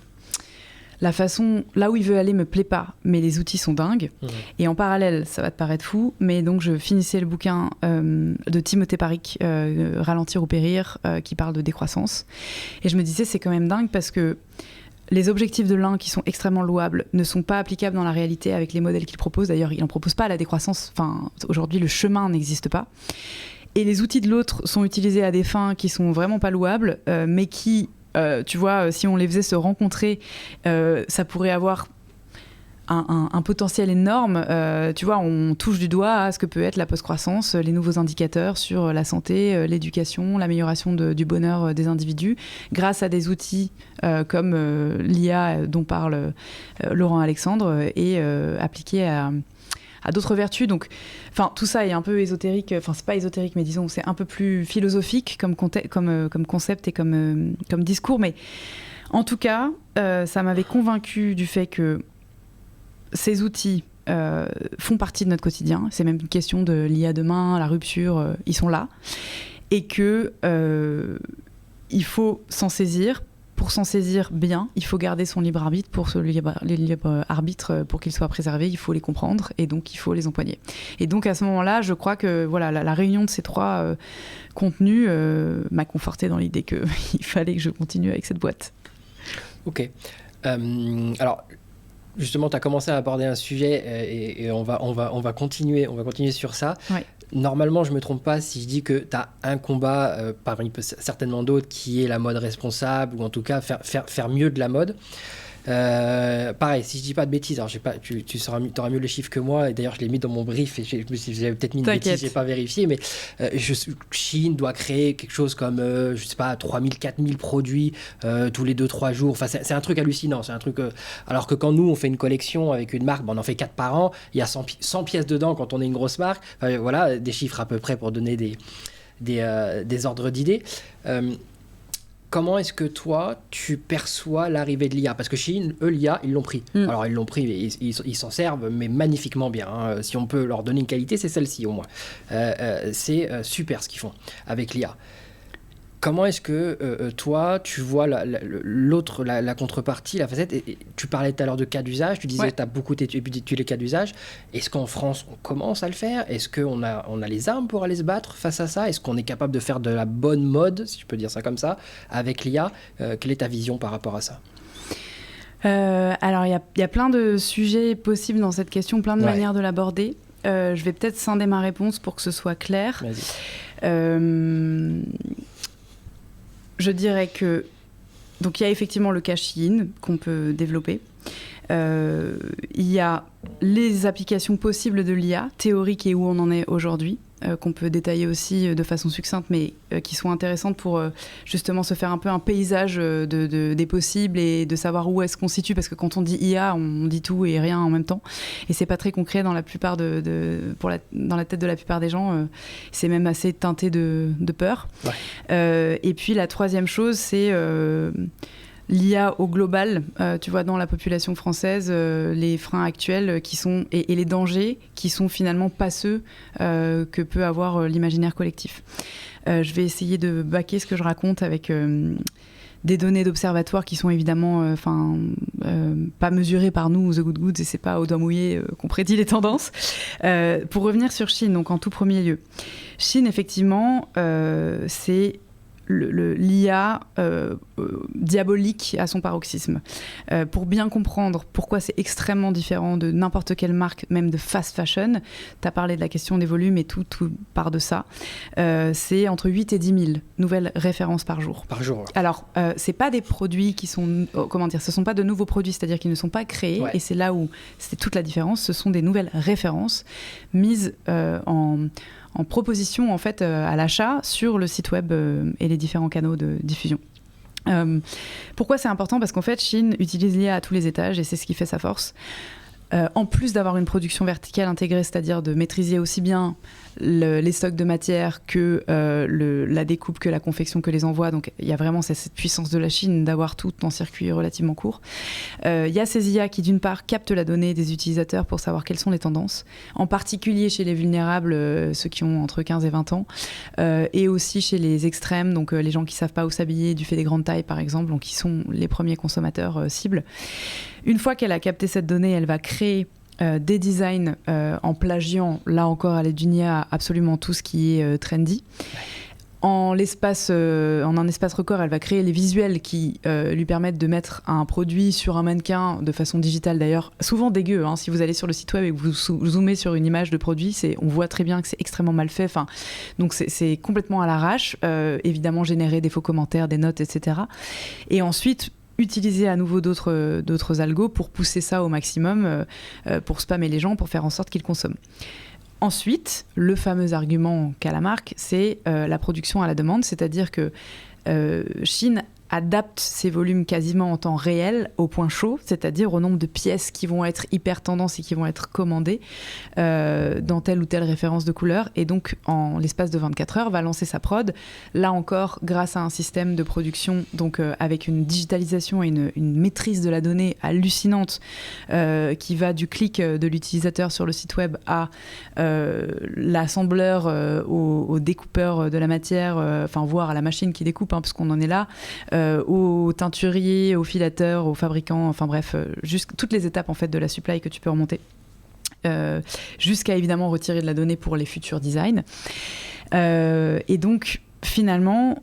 La façon, là où il veut aller me plaît pas, mais les outils sont dingues. Et en parallèle, ça va te paraître fou, mais donc je finissais le bouquin de Timothée Paric, Ralentir ou périr, qui parle de décroissance. Et je me disais, c'est quand même dingue parce que les objectifs de l'un, qui sont extrêmement louables, ne sont pas applicables dans la réalité avec les modèles qu'il propose. D'ailleurs, il n'en propose pas à la décroissance. Enfin, aujourd'hui, le chemin n'existe pas. Et les outils de l'autre sont utilisés à des fins qui sont vraiment pas louables, mais qui... tu vois, si on les faisait se rencontrer, ça pourrait avoir un potentiel énorme. Tu vois, on touche du doigt à ce que peut être la post-croissance, les nouveaux indicateurs sur la santé, l'éducation, l'amélioration du bonheur des individus, grâce à des outils comme l'IA dont parle Laurent Alexandre, et appliqués à d'autres vertus. Donc, enfin, tout ça est un peu ésotérique. Enfin, c'est pas ésotérique, mais disons, c'est un peu plus philosophique comme concept et comme discours. Mais en tout cas, ça m'avait convaincu du fait que ces outils font partie de notre quotidien. C'est même une question de l'IA demain, la rupture, ils sont là. Et que il faut s'en saisir. Pour s'en saisir bien, il faut garder son libre arbitre. Pour ce libre arbitre, pour qu'il soit préservé, il faut les comprendre et donc il faut les empoigner. Et donc à ce moment-là, je crois que voilà, la réunion de ces trois contenus m'a confortée dans l'idée qu'il fallait que je continue avec cette boîte. Ok. Alors, justement, tu as commencé à aborder un sujet et on va continuer sur ça. Ouais. Normalement, je ne me trompe pas si je dis que tu as un combat, parmi certainement d'autres, qui est la mode responsable, ou en tout cas faire mieux de la mode. Pareil, si je dis pas de bêtises, alors tu auras mieux les chiffres que moi, et d'ailleurs je l'ai mis dans mon brief et je me suis dit j'avais peut-être mis une bêtise, j'ai pas vérifié, mais Shein doit créer quelque chose comme je sais pas 3000, 4000 produits tous les 2-3 jours. Enfin, c'est un truc hallucinant, c'est un truc alors que quand nous on fait une collection avec une marque, on en fait 4 par an, il y a 100 pièces dedans quand on est une grosse marque. Enfin, voilà, des chiffres à peu près pour donner des ordres d'idées. Comment est-ce que toi, tu perçois l'arrivée de l'IA ? Parce que Shein, eux, l'IA, ils l'ont pris. Alors, ils l'ont pris, ils s'en servent, mais magnifiquement bien. Hein. Si on peut leur donner une qualité, c'est celle-ci, au moins. C'est super ce qu'ils font avec l'IA. Comment est-ce que toi, tu vois la contrepartie, la facette et tu parlais tout à l'heure de cas d'usage, tu disais que tu as beaucoup étudié les cas d'usage. Est-ce qu'en France, on commence à le faire ? Est-ce qu'on a les armes pour aller se battre face à ça ? Est-ce qu'on est capable de faire de la bonne mode, si je peux dire ça comme ça, avec l'IA ? Quelle est ta vision par rapport à ça ? Alors, il y a plein de sujets possibles dans cette question, plein de manières de l'aborder. Je vais peut-être scinder ma réponse pour que ce soit clair. Vas-y. Je dirais que donc il y a effectivement le cas Shein qu'on peut développer. Il y a les applications possibles de l'IA, théoriques et où on en est aujourd'hui. qu'on peut détailler aussi de façon succincte, mais qui sont intéressantes pour justement se faire un peu un paysage des possibles et de savoir où est-ce qu'on se situe, parce que quand on dit IA, on dit tout et rien en même temps, et c'est pas très concret dans la plupart dans la tête de la plupart des gens. C'est même assez teinté de peur. Ouais. Et puis la troisième chose, c'est l'IA au global. Tu vois, dans la population française, les freins actuels qui sont, et les dangers qui sont finalement pas ceux que peut avoir l'imaginaire collectif. Je vais essayer de baquer ce que je raconte avec des données d'observatoire qui sont évidemment pas mesurées par nous, The Good Goods, et c'est pas au doigt mouillé qu'on prédit les tendances. Pour revenir sur Chine, donc en tout premier lieu. Chine, effectivement, c'est l'IA diabolique à son paroxysme. Pour bien comprendre pourquoi c'est extrêmement différent de n'importe quelle marque, même de fast fashion, tu as parlé de la question des volumes et tout part de ça, c'est entre 8 et 10 000 nouvelles références par jour. Par jour. Alors, c'est pas des produits qui sont... ce sont pas de nouveaux produits, c'est-à-dire qu'ils ne sont pas créés, et c'est là où c'est toute la différence. Ce sont des nouvelles références mises en proposition en fait à l'achat sur le site web et les différents canaux de diffusion. Pourquoi c'est important ? Parce qu'en fait, Chine utilise l'IA à tous les étages et c'est ce qui fait sa force. En plus d'avoir une production verticale intégrée, c'est-à-dire de maîtriser aussi bien les stocks de matière que la découpe, que la confection, que les envois. Donc il y a vraiment cette puissance de la Chine d'avoir tout en circuit relativement court. Il y a ces IA qui d'une part captent la donnée des utilisateurs pour savoir quelles sont les tendances, en particulier chez les vulnérables, ceux qui ont entre 15 et 20 ans, et aussi chez les extrêmes, donc les gens qui ne savent pas où s'habiller du fait des grandes tailles par exemple, donc qui sont les premiers consommateurs cibles. Une fois qu'elle a capté cette donnée, elle va créer des designs en plagiant, là encore à l'aide d'une IA, absolument tout ce qui est trendy. En un espace record, elle va créer les visuels qui lui permettent de mettre un produit sur un mannequin de façon digitale d'ailleurs, souvent dégueu. Hein, si vous allez sur le site web et que vous zoomez sur une image de produit, on voit très bien que c'est extrêmement mal fait. Donc c'est complètement à l'arrache. Évidemment, générer des faux commentaires, des notes, etc. Et ensuite, utiliser à nouveau d'autres algos pour pousser ça au maximum, pour spammer les gens, pour faire en sorte qu'ils consomment. Ensuite, le fameux argument qu'a la marque, c'est la production à la demande, c'est-à-dire que Chine adapte ses volumes quasiment en temps réel au point chaud, c'est-à-dire au nombre de pièces qui vont être hyper tendance et qui vont être commandées dans telle ou telle référence de couleur, et donc en l'espace de 24 heures va lancer sa prod, là encore grâce à un système de production donc avec une digitalisation et une maîtrise de la donnée hallucinante qui va du clic de l'utilisateur sur le site web à l'assembleur, au découpeur de la matière, voire à la machine qui découpe, parce qu'on en est là, aux teinturiers, aux filateurs, aux fabricants, juste toutes les étapes en fait de la supply que tu peux remonter, jusqu'à évidemment retirer de la donnée pour les futurs designs. Et donc finalement,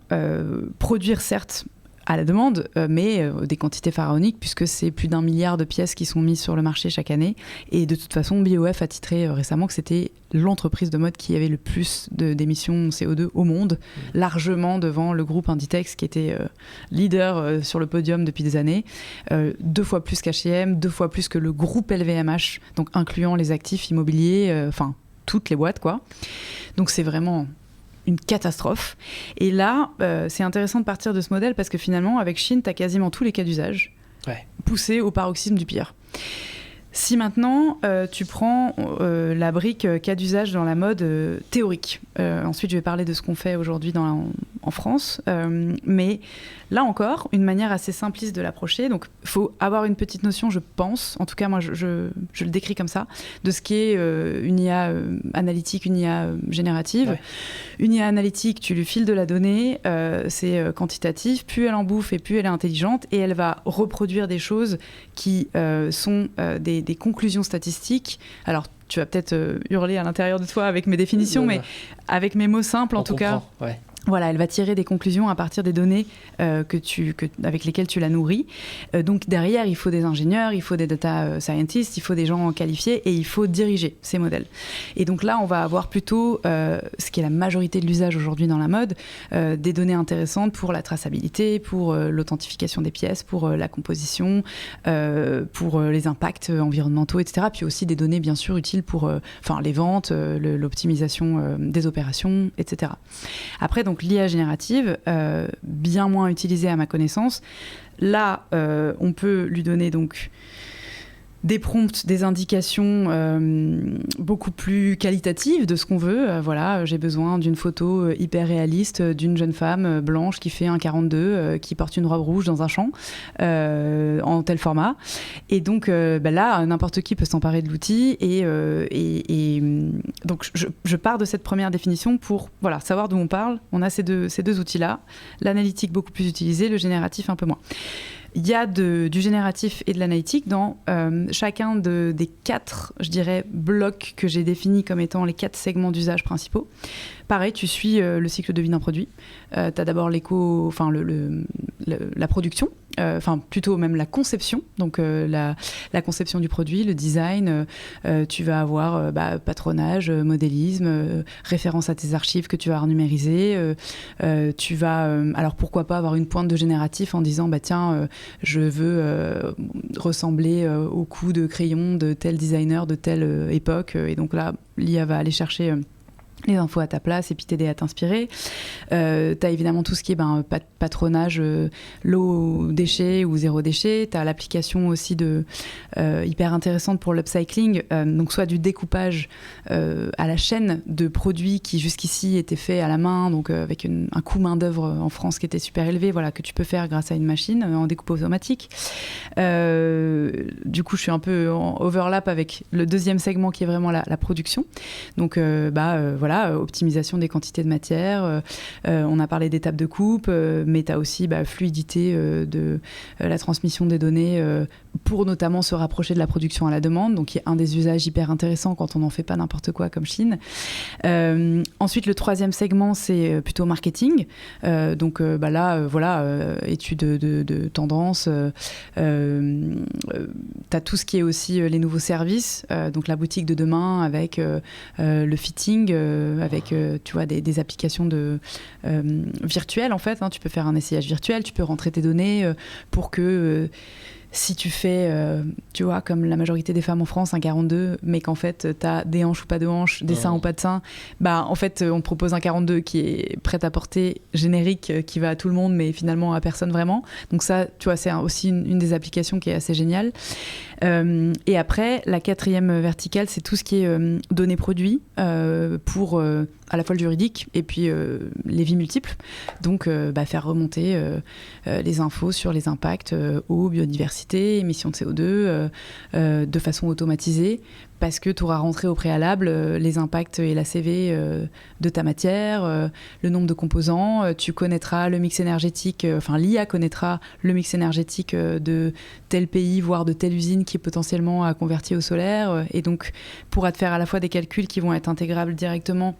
produire certes à la demande, mais des quantités pharaoniques, puisque c'est plus d'1 milliard de pièces qui sont mises sur le marché chaque année. Et de toute façon, BOF a titré récemment que c'était l'entreprise de mode qui avait le plus d'émissions CO2 au monde, largement devant le groupe Inditex, qui était leader sur le podium depuis des années, 2 fois plus qu'H&M, 2 fois plus que le groupe LVMH, donc incluant les actifs immobiliers, toutes les boîtes, quoi. Donc c'est vraiment une catastrophe. Et là, c'est intéressant de partir de ce modèle parce que finalement, avec Chine, tu as quasiment tous les cas d'usage poussés au paroxysme du pire. Si maintenant, tu prends la brique cas d'usage dans la mode théorique, ensuite je vais parler de ce qu'on fait aujourd'hui en France, mais là encore, une manière assez simpliste de l'approcher. Donc il faut avoir une petite notion, je pense, en tout cas moi je le décris comme ça, de ce qu'est une IA analytique, une IA générative. Ouais. Une IA analytique, tu lui files de la donnée, c'est quantitatif, plus elle en bouffe et plus elle est intelligente, et elle va reproduire des choses qui sont des conclusions statistiques. Alors tu vas peut-être hurler à l'intérieur de toi avec mes définitions, mais avec mes mots simples en tout cas. Ouais. Voilà, elle va tirer des conclusions à partir des données avec lesquelles tu la nourris. Donc derrière, il faut des ingénieurs, il faut des data scientists, il faut des gens qualifiés et il faut diriger ces modèles. Et donc là, on va avoir plutôt, ce qui est la majorité de l'usage aujourd'hui dans la mode, des données intéressantes pour la traçabilité, pour l'authentification des pièces, pour la composition, pour les impacts environnementaux, etc. Puis aussi des données bien sûr utiles pour les ventes, l'optimisation des opérations, etc. Après, donc l'IA générative, bien moins utilisée à ma connaissance. Là, on peut lui donner donc des prompts, des indications beaucoup plus qualitatives de ce qu'on veut. Voilà, j'ai besoin d'une photo hyper réaliste d'une jeune femme blanche qui fait 1,42, qui porte une robe rouge dans un champ, en tel format. Et donc là, n'importe qui peut s'emparer de l'outil. Et donc, je pars de cette première définition pour savoir d'où on parle. On a ces deux outils-là. L'analytique beaucoup plus utilisé, le génératif un peu moins. Il y a du génératif et de l'analytique dans chacun des 4, je dirais, blocs que j'ai définis comme étant les 4 segments d'usage principaux. Pareil, tu suis le cycle de vie d'un produit. Tu as d'abord la production, plutôt même la conception, donc la conception du produit, le design. Tu vas avoir patronage, modélisme, référence à tes archives que tu vas numériser. Tu vas, alors pourquoi pas avoir une pointe de génératif en disant je veux ressembler au coup de crayon de tel designer de telle époque. Et donc là, l'IA va aller chercher les infos à ta place et puis t'aider à t'inspirer. T'as évidemment tout ce qui est patronage low déchet ou zéro déchet. T'as l'application aussi hyper intéressante pour l'upcycling, donc soit du découpage à la chaîne de produits qui jusqu'ici étaient faits à la main, donc avec un coût main d'œuvre en France qui était super élevé, que tu peux faire grâce à une machine en découpe automatique. Du coup, je suis un peu en overlap avec le deuxième segment qui est vraiment la production. Donc optimisation des quantités de matière. On a parlé d'étapes de coupe, mais tu as aussi fluidité de la transmission des données pour notamment se rapprocher de la production à la demande, donc qui est un des usages hyper intéressants quand on n'en fait pas n'importe quoi comme Chine. Ensuite, le troisième segment, c'est plutôt marketing. Donc études de tendance. Tu as tout ce qui est aussi les nouveaux services, donc la boutique de demain avec le fitting, avec des applications virtuelles en fait. Tu peux faire un essayage virtuel, tu peux rentrer tes données pour que si tu fais, comme la majorité des femmes en France, un 42, mais qu'en fait, tu as des hanches ou pas de hanches, des seins ou pas de seins, en fait, on te propose un 42 qui est prêt à porter, générique, qui va à tout le monde, mais finalement à personne vraiment. Donc ça, c'est aussi une des applications qui est assez géniale. Et après, la quatrième verticale, c'est tout ce qui est données produits pour à la fois le juridique et puis les vies multiples. Donc, faire remonter les infos sur les impacts eau, biodiversité, émissions de CO2 de façon automatisée, parce que tu auras rentré au préalable les impacts et la CV de ta matière, le nombre de composants, tu connaîtras le mix énergétique, l'IA connaîtra le mix énergétique de tel pays, voire de telle usine qui est potentiellement à convertir au solaire, et donc pourra te faire à la fois des calculs qui vont être intégrables directement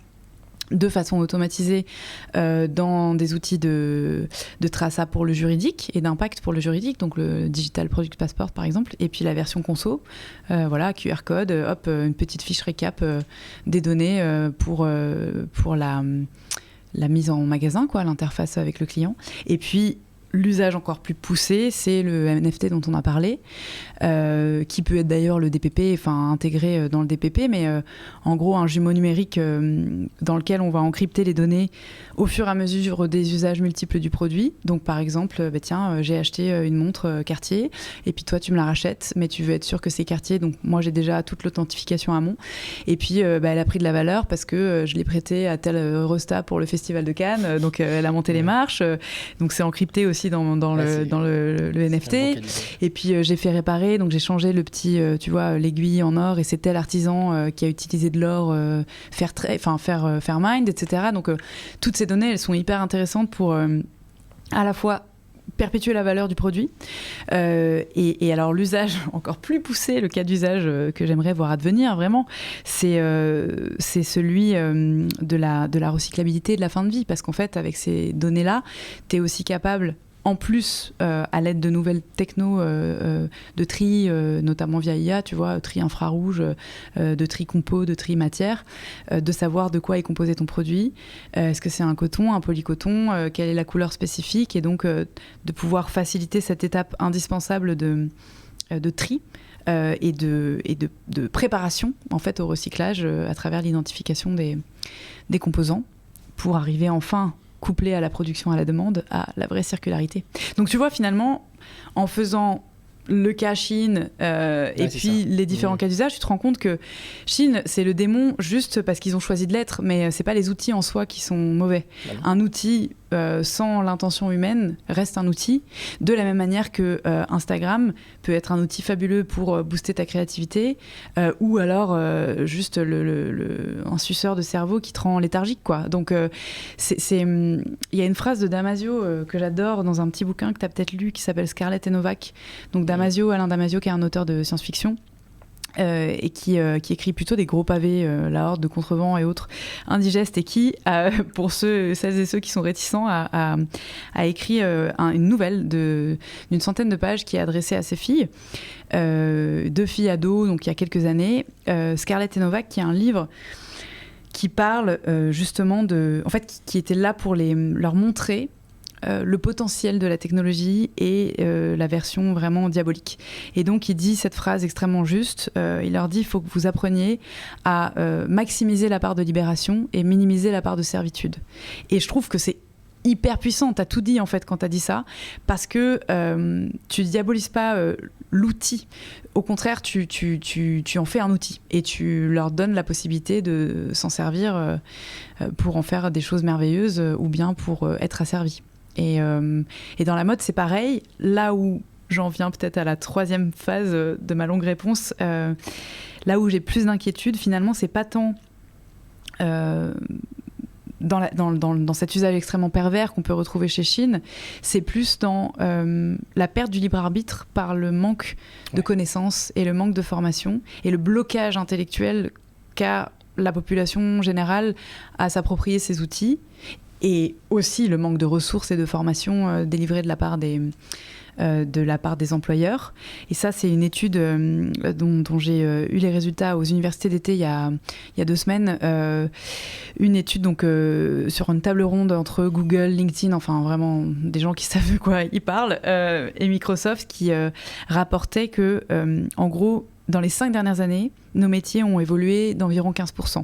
de façon automatisée dans des outils de traçable pour le juridique et d'impact pour le juridique, donc le Digital Product Passport par exemple, et puis la version conso, QR code, une petite fiche récap des données pour la mise en magasin, l'interface avec le client. Et puis l'usage encore plus poussé, c'est le NFT dont on a parlé, qui peut être d'ailleurs le DPP, intégré dans le DPP, mais en gros un jumeau numérique dans lequel on va encrypter les données au fur et à mesure des usages multiples du produit. Donc par exemple, j'ai acheté une montre Cartier, et puis toi tu me la rachètes, mais tu veux être sûr que c'est Cartier, donc moi j'ai déjà toute l'authentification amont, et puis elle a pris de la valeur parce que je l'ai prêtée à tel Resta pour le festival de Cannes, donc elle a monté les marches, donc c'est encrypté aussi dans le NFT. Et puis j'ai fait réparer, donc j'ai changé le petit, l'aiguille en or, et c'était l'artisan qui a utilisé de l'or Fairmind, etc. Donc toutes ces données, elles sont hyper intéressantes pour à la fois perpétuer la valeur du produit. Et alors l'usage encore plus poussé, le cas d'usage que j'aimerais voir advenir vraiment, c'est celui de la recyclabilité de la fin de vie, parce qu'en fait avec ces données-là, tu es aussi capable, en plus, à l'aide de nouvelles technos de tri, notamment via IA, tu vois, tri infrarouge, de tri compo, de tri matière, de savoir de quoi est composé ton produit. Est-ce que c'est un coton, un polycoton, quelle est la couleur spécifique, et donc de pouvoir faciliter cette étape indispensable de tri et de préparation en fait, au recyclage à travers l'identification des composants pour arriver enfin couplé à la production à la demande, à la vraie circularité. Donc tu vois, finalement, en faisant le cas Chine et puis les différents cas d'usage, tu te rends compte que Chine, c'est le démon juste parce qu'ils ont choisi de l'être, mais c'est pas les outils en soi qui sont mauvais. Un outil sans l'intention humaine reste un outil, de la même manière que Instagram peut être un outil fabuleux pour booster ta créativité, ou alors juste un suceur de cerveau qui te rend léthargique, quoi. Donc il y a une phrase de Damasio que j'adore dans un petit bouquin que tu as peut-être lu qui s'appelle Scarlett et Novak. Donc Alain Damasio, qui est un auteur de science-fiction, et qui écrit plutôt des gros pavés, La Horde de Contrevent et autres indigestes, et qui, pour celles et ceux qui sont réticents, a écrit une nouvelle d'une centaine de pages qui est adressée à ses filles, 2 filles ados, donc il y a quelques années, Scarlett et Novak, qui est un livre qui parle justement en fait, qui était là pour leur montrer le potentiel de la technologie et la version vraiment diabolique. Et donc, il dit cette phrase extrêmement juste. Il leur dit, il faut que vous appreniez à maximiser la part de libération et minimiser la part de servitude. Et je trouve que c'est hyper puissant. T'as tout dit, en fait, quand t'as dit ça, parce que tu diabolises pas l'outil. Au contraire, tu en fais un outil et tu leur donnes la possibilité de s'en servir pour en faire des choses merveilleuses ou bien pour être asservis. Et dans la mode, c'est pareil. Là où j'en viens peut-être à la 3e phase de ma longue réponse, là où j'ai plus d'inquiétude, finalement, c'est pas tant dans cet usage extrêmement pervers qu'on peut retrouver chez Chine, c'est plus dans la perte du libre arbitre par le manque de connaissances et le manque de formation et le blocage intellectuel qu'a la population générale à s'approprier ces outils. Et aussi le manque de ressources et de formation délivrées de la part des employeurs. Et ça, c'est une étude dont j'ai eu les résultats aux universités d'été il y a 2 semaines. Une étude donc, sur une table ronde entre Google, LinkedIn, enfin vraiment des gens qui savent de quoi ils parlent, et Microsoft, qui rapportait que, en gros, dans les 5 dernières années, nos métiers ont évolué d'environ 15%,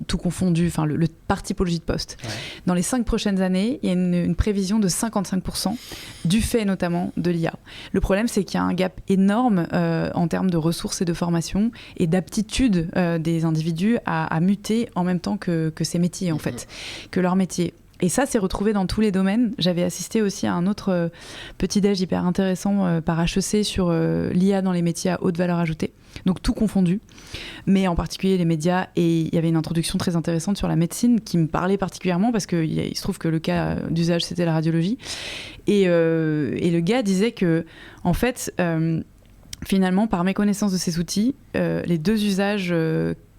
tout confondu, enfin par typologie de poste. Ouais. Dans les 5 prochaines années, il y a une prévision de 55%, du fait notamment de l'IA. Le problème, c'est qu'il y a un gap énorme en termes de ressources et de formation et d'aptitude des individus à muter en même temps que ces métiers, en fait, que leur métier. Et ça, c'est retrouvé dans tous les domaines. J'avais assisté aussi à un autre petit déj hyper intéressant par HEC sur l'IA dans les métiers à haute valeur ajoutée. Donc tout confondu, mais en particulier les médias. Et il y avait une introduction très intéressante sur la médecine qui me parlait particulièrement parce qu'il se trouve que le cas d'usage, c'était la radiologie. Et le gars disait que, en fait, finalement, par méconnaissance de ces outils, les 2 usages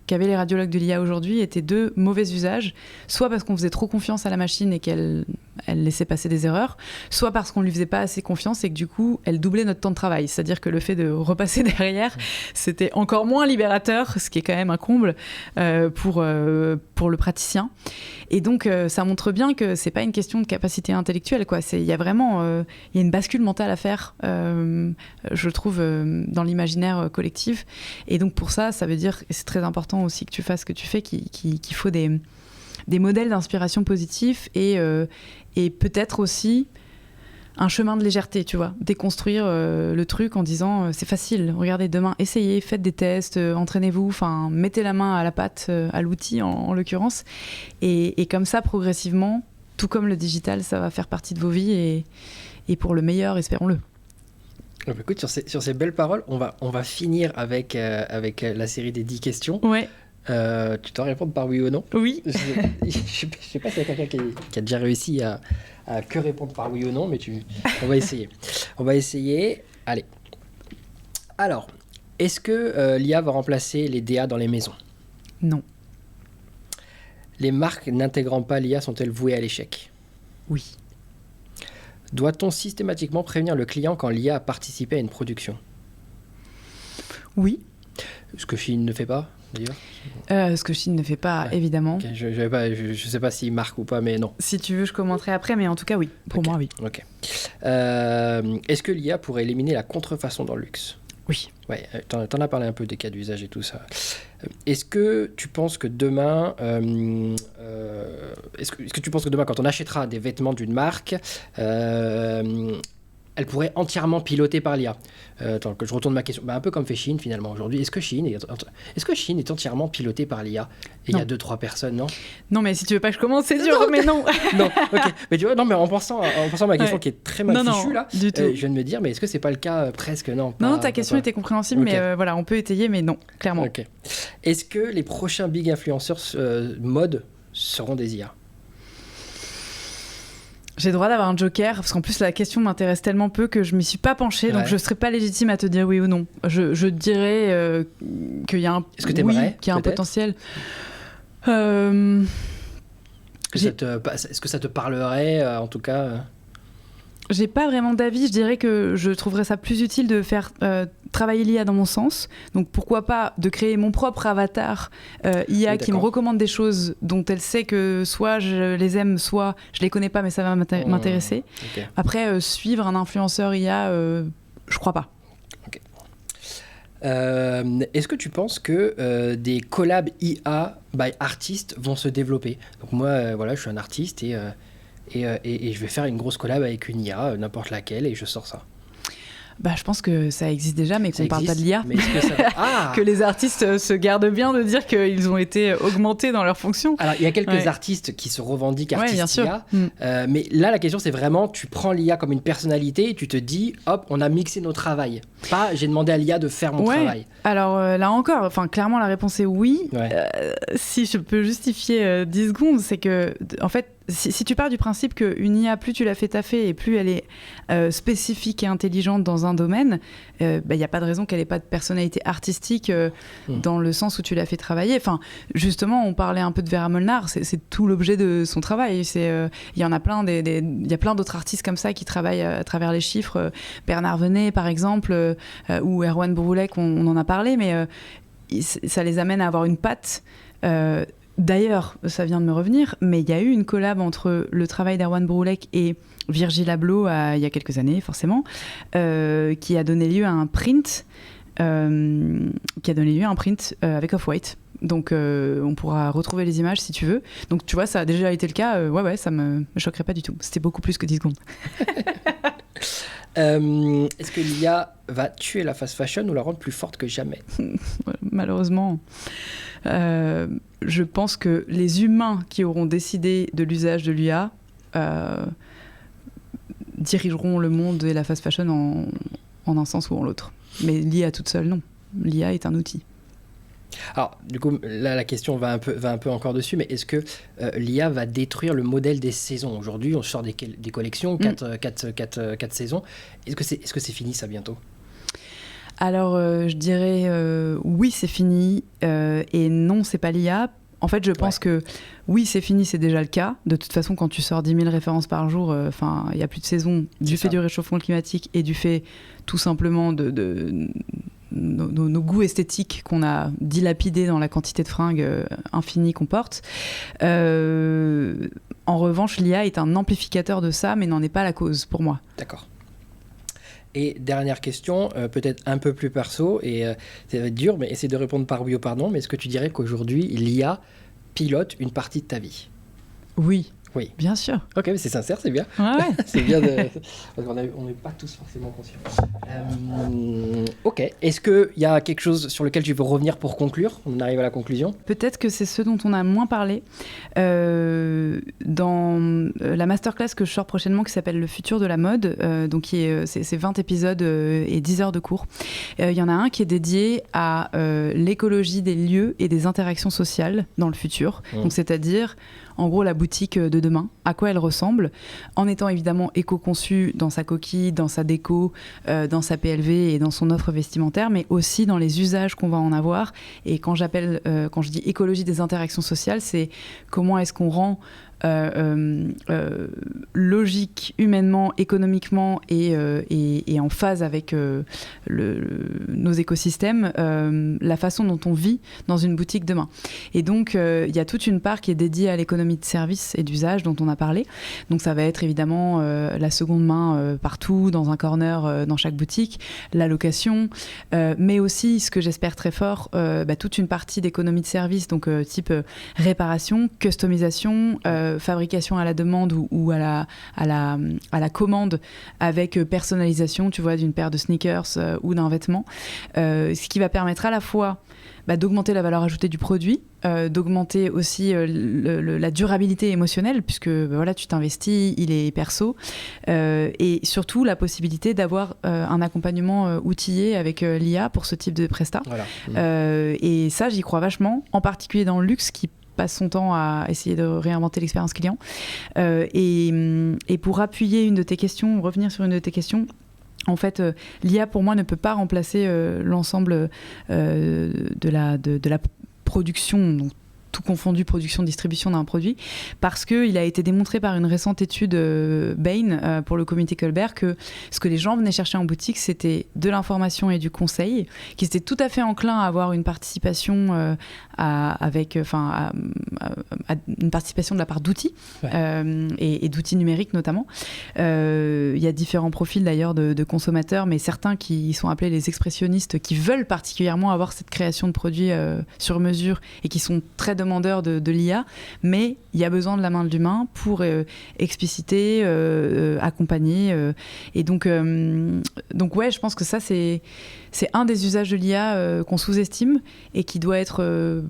qu'avaient les radiologues de l'IA aujourd'hui étaient 2 mauvais usages, soit parce qu'on faisait trop confiance à la machine et qu'elle laissait passer des erreurs, soit parce qu'on lui faisait pas assez confiance et que du coup elle doublait notre temps de travail, c'est-à-dire que le fait de repasser derrière, c'était encore moins libérateur, ce qui est quand même un comble pour le praticien. Et donc ça montre bien que c'est pas une question de capacité intellectuelle, quoi. Il y a vraiment il y a une bascule mentale à faire, je trouve, dans l'imaginaire collectif. Et donc pour ça veut dire, et c'est très important aussi que tu fasses ce que tu fais, qu'il faut des modèles d'inspiration positifs et peut-être aussi un chemin de légèreté, tu vois, déconstruire le truc en disant c'est facile, regardez, demain, essayez, faites des tests, entraînez-vous, enfin mettez la main à la pâte, à l'outil en l'occurrence, et comme ça progressivement, tout comme le digital, ça va faire partie de vos vies et pour le meilleur, espérons-le. Écoute, sur ces belles paroles, on va finir avec la série des 10 questions. Ouais. Tu dois répondre par oui ou non. Oui. Je sais pas s'il y a quelqu'un qui a déjà réussi à que répondre par oui ou non, mais on va essayer. On va essayer. Allez. Alors, est-ce que l'IA va remplacer les DA dans les maisons ? Non. Les marques n'intégrant pas l'IA sont-elles vouées à l'échec ? Oui. Doit-on systématiquement prévenir le client quand l'IA a participé à une production ? Oui. Ce que Chine ne fait pas, d'ailleurs. Ce que Chine ne fait pas, évidemment. Okay, je sais pas s'il marque ou pas, mais non. Si tu veux, je commenterai après, mais en tout cas, oui. Pour moi, oui. Ok. Est-ce que l'IA pourrait éliminer la contrefaçon dans le luxe ? Oui. Ouais, t'en as parlé un peu des cas d'usage et tout ça. Est-ce que tu penses que demain, quand on achètera des vêtements d'une marque, elle pourrait entièrement piloter par l'IA ? Attends, que je retourne ma question. Un peu comme fait Chine finalement aujourd'hui. Est-ce que Chine est entièrement pilotée par l'IA ? Et il y a 2-3 personnes, non ? Non, mais si tu veux pas que je commence, c'est dur, mais non. Non, ok. Mais tu vois, non, mais en pensant à ma question qui est très mal fichue là, du tout. Je viens de me dire, mais est-ce que c'est pas le cas presque ? Non. Non, ta question était compréhensible, mais voilà, on peut étayer, mais non, clairement. Ok. Est-ce que les prochains big influenceurs mode seront des IA ? J'ai le droit d'avoir un joker, parce qu'en plus la question m'intéresse tellement peu que je m'y suis pas penchée, donc je serais pas légitime à te dire oui ou non. Je dirais qu'il y a un, est-ce que t'aimerais, qu'il y a un potentiel. Est-ce que ça te parlerait, en tout cas J'ai pas vraiment d'avis, je dirais que je trouverais ça plus utile de faire travailler l'IA dans mon sens. Donc pourquoi pas de créer mon propre avatar IA qui me recommande des choses dont elle sait que soit je les aime, soit je les connais pas mais ça va m'intéresser. Okay. Après, suivre un influenceur IA, je crois pas. Okay. Est-ce que tu penses que des collabs IA by artistes vont se développer ? Donc moi, voilà, je suis un artiste et je vais faire une grosse collab avec une IA, n'importe laquelle, et je sors ça. Bah, je pense que ça existe déjà, mais qu'on parle pas de l'IA. Mais est-ce que ça... que les artistes se gardent bien de dire qu'ils ont été augmentés dans leurs fonctions. Alors, il y a quelques artistes qui se revendiquent artistes bien sûr. IA. Mais là, la question, c'est vraiment, tu prends l'IA comme une personnalité et tu te dis, hop, on a mixé nos travails. Pas, j'ai demandé à l'IA de faire mon travail. Alors, là encore, clairement, la réponse est oui. Si je peux justifier 10 secondes, c'est que, en fait, si tu pars du principe qu'une IA, plus tu la fais taffer et plus elle est spécifique et intelligente dans un domaine, il n'y a pas de raison qu'elle n'ait pas de personnalité artistique dans le sens où tu la fais travailler. Enfin, justement, on parlait un peu de Vera Molnar, c'est tout l'objet de son travail. Il y en a plein, il y a plein d'autres artistes comme ça qui travaillent à travers les chiffres. Bernard Venet, par exemple, ou Erwan Broullec, on en a parlé, mais ça les amène à avoir une patte. D'ailleurs, ça vient de me revenir, mais il y a eu une collab entre le travail d'Erwan Broullec et Virgil Abloh il y a quelques années, forcément, qui a donné lieu à un print, avec Off-White. Donc, on pourra retrouver les images si tu veux. Donc, tu vois, ça a déjà été le cas. Ça me choquerait pas du tout. C'était beaucoup plus que 10 secondes. Est-ce que l'IA va tuer la fast fashion ou la rendre plus forte que jamais ? Malheureusement, je pense que les humains qui auront décidé de l'usage de l'IA dirigeront le monde et la fast fashion en un sens ou en l'autre. Mais l'IA toute seule, non. L'IA est un outil. Alors, du coup, là, la question va un peu encore dessus, mais est-ce que l'IA va détruire le modèle des saisons ? Aujourd'hui, on sort des collections, 4 saisons. Est-ce que c'est fini, ça, bientôt ? Alors, je dirais oui, c'est fini, et non, c'est pas l'IA. En fait, je pense que oui, c'est fini, c'est déjà le cas. De toute façon, quand tu sors 10 000 références par jour, il n'y a plus de saison du fait du réchauffement climatique et du fait, tout simplement, de nos goûts esthétiques qu'on a dilapidés dans la quantité de fringues infinies qu'on porte. En revanche, l'IA est un amplificateur de ça, mais n'en est pas la cause, pour moi. D'accord. Et dernière question, peut-être un peu plus perso, et ça va être dur, mais essaie de répondre par oui ou par non, mais est-ce que tu dirais qu'aujourd'hui, l'IA pilote une partie de ta vie ? Oui. Oui. Bien sûr. Ok, mais c'est sincère, c'est bien. Ouais. C'est bien parce qu'on n'est pas tous forcément conscients. Ok. Est-ce qu'il y a quelque chose sur lequel tu veux revenir pour conclure? On arrive à la conclusion. Peut-être que c'est ce dont on a moins parlé. Dans la masterclass que je sors prochainement, qui s'appelle Le futur de la mode, donc c'est 20 épisodes et 10 heures de cours. Il y en a un qui est dédié à l'écologie des lieux et des interactions sociales dans le futur. Donc c'est-à-dire, en gros, la boutique de demain, à quoi elle ressemble, en étant évidemment éco-conçue dans sa coquille, dans sa déco, dans sa PLV et dans son offre vestimentaire, mais aussi dans les usages qu'on va en avoir. Et quand je dis écologie des interactions sociales, c'est comment est-ce qu'on rend logique humainement, économiquement et en phase avec nos écosystèmes, la façon dont on vit dans une boutique demain. Et donc, il y a toute une part qui est dédiée à l'économie de service et d'usage dont on a parlé. Donc, ça va être évidemment la seconde main partout, dans un corner, dans chaque boutique, la location, mais aussi, ce que j'espère très fort, toute une partie d'économie de service, donc type réparation, customisation, fabrication à la demande ou à la commande avec personnalisation, tu vois, d'une paire de sneakers ou d'un vêtement, ce qui va permettre à la fois d'augmenter la valeur ajoutée du produit, d'augmenter aussi la durabilité émotionnelle, puisque voilà, tu t'investis, il est perso, et surtout la possibilité d'avoir un accompagnement outillé avec l'IA pour ce type de prestat. Voilà. Et ça, j'y crois vachement, en particulier dans le luxe qui passe son temps à essayer de réinventer l'expérience client. Et pour appuyer une de tes questions, revenir sur une de tes questions, en fait, l'IA pour moi ne peut pas remplacer l'ensemble de la production, donc tout confondu, production, distribution d'un produit, parce qu'il a été démontré par une récente étude Bain pour le comité Colbert que ce que les gens venaient chercher en boutique, c'était de l'information et du conseil, qu'ils étaient tout à fait enclins à avoir une participation une participation de la part d'outils, et d'outils numériques notamment. Il y a différents profils d'ailleurs de consommateurs, mais certains qui sont appelés les expressionnistes, qui veulent particulièrement avoir cette création de produits sur mesure et qui sont très demandeurs de l'IA, mais il y a besoin de la main de l'humain pour expliciter, accompagner. Et donc ouais, je pense que ça, c'est un des usages de l'IA qu'on sous-estime et qui doit être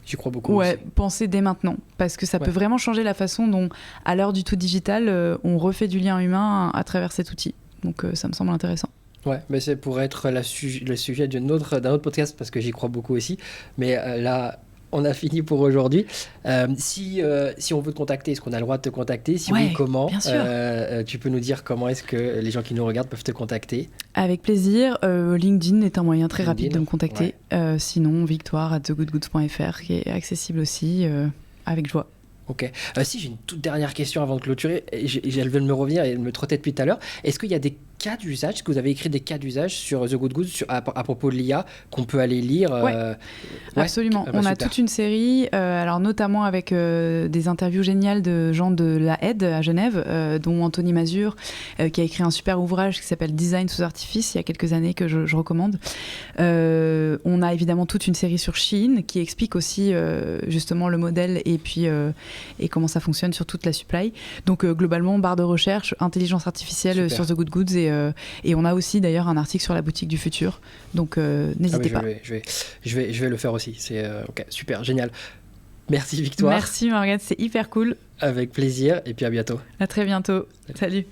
j'y crois beaucoup aussi. Pensé dès maintenant, parce que ça peut vraiment changer la façon dont, à l'heure du tout digital, on refait du lien humain à travers cet outil. Donc ça me semble intéressant. Ouais, mais c'est pour être le sujet d'un autre podcast, parce que j'y crois beaucoup aussi. Mais là, on a fini pour aujourd'hui. Si on veut te contacter, est-ce qu'on a le droit de te contacter? Si oui, comment? Bien sûr. Tu peux nous dire comment est-ce que les gens qui nous regardent peuvent te contacter? Avec plaisir. LinkedIn est un moyen très rapide de me contacter. Sinon, victoire@thegoodgoods.fr qui est accessible aussi, avec joie. Ok. Si j'ai une toute dernière question avant de clôturer, elle veut me revenir et elle me trottait depuis tout à l'heure. Est-ce qu'il y a des cas d'usage, est-ce que vous avez écrit des cas d'usage sur The Good Goods à propos de l'IA qu'on peut aller lire? Absolument. On a toute une série, alors notamment avec des interviews géniales de gens de la Aide à Genève, dont Anthony Mazur, qui a écrit un super ouvrage qui s'appelle Design sous artifice il y a quelques années, que je recommande. On a évidemment toute une série sur Shein qui explique aussi justement le modèle et puis et comment ça fonctionne sur toute la supply. Donc globalement, barre de recherche, intelligence artificielle sur The Good Goods, et on a aussi d'ailleurs un article sur la boutique du futur. Donc n'hésitez pas. Je vais le faire aussi. C'est ok, super, génial. Merci Victoire. Merci Morgane, c'est hyper cool. Avec plaisir, et puis à bientôt. À très bientôt. Salut.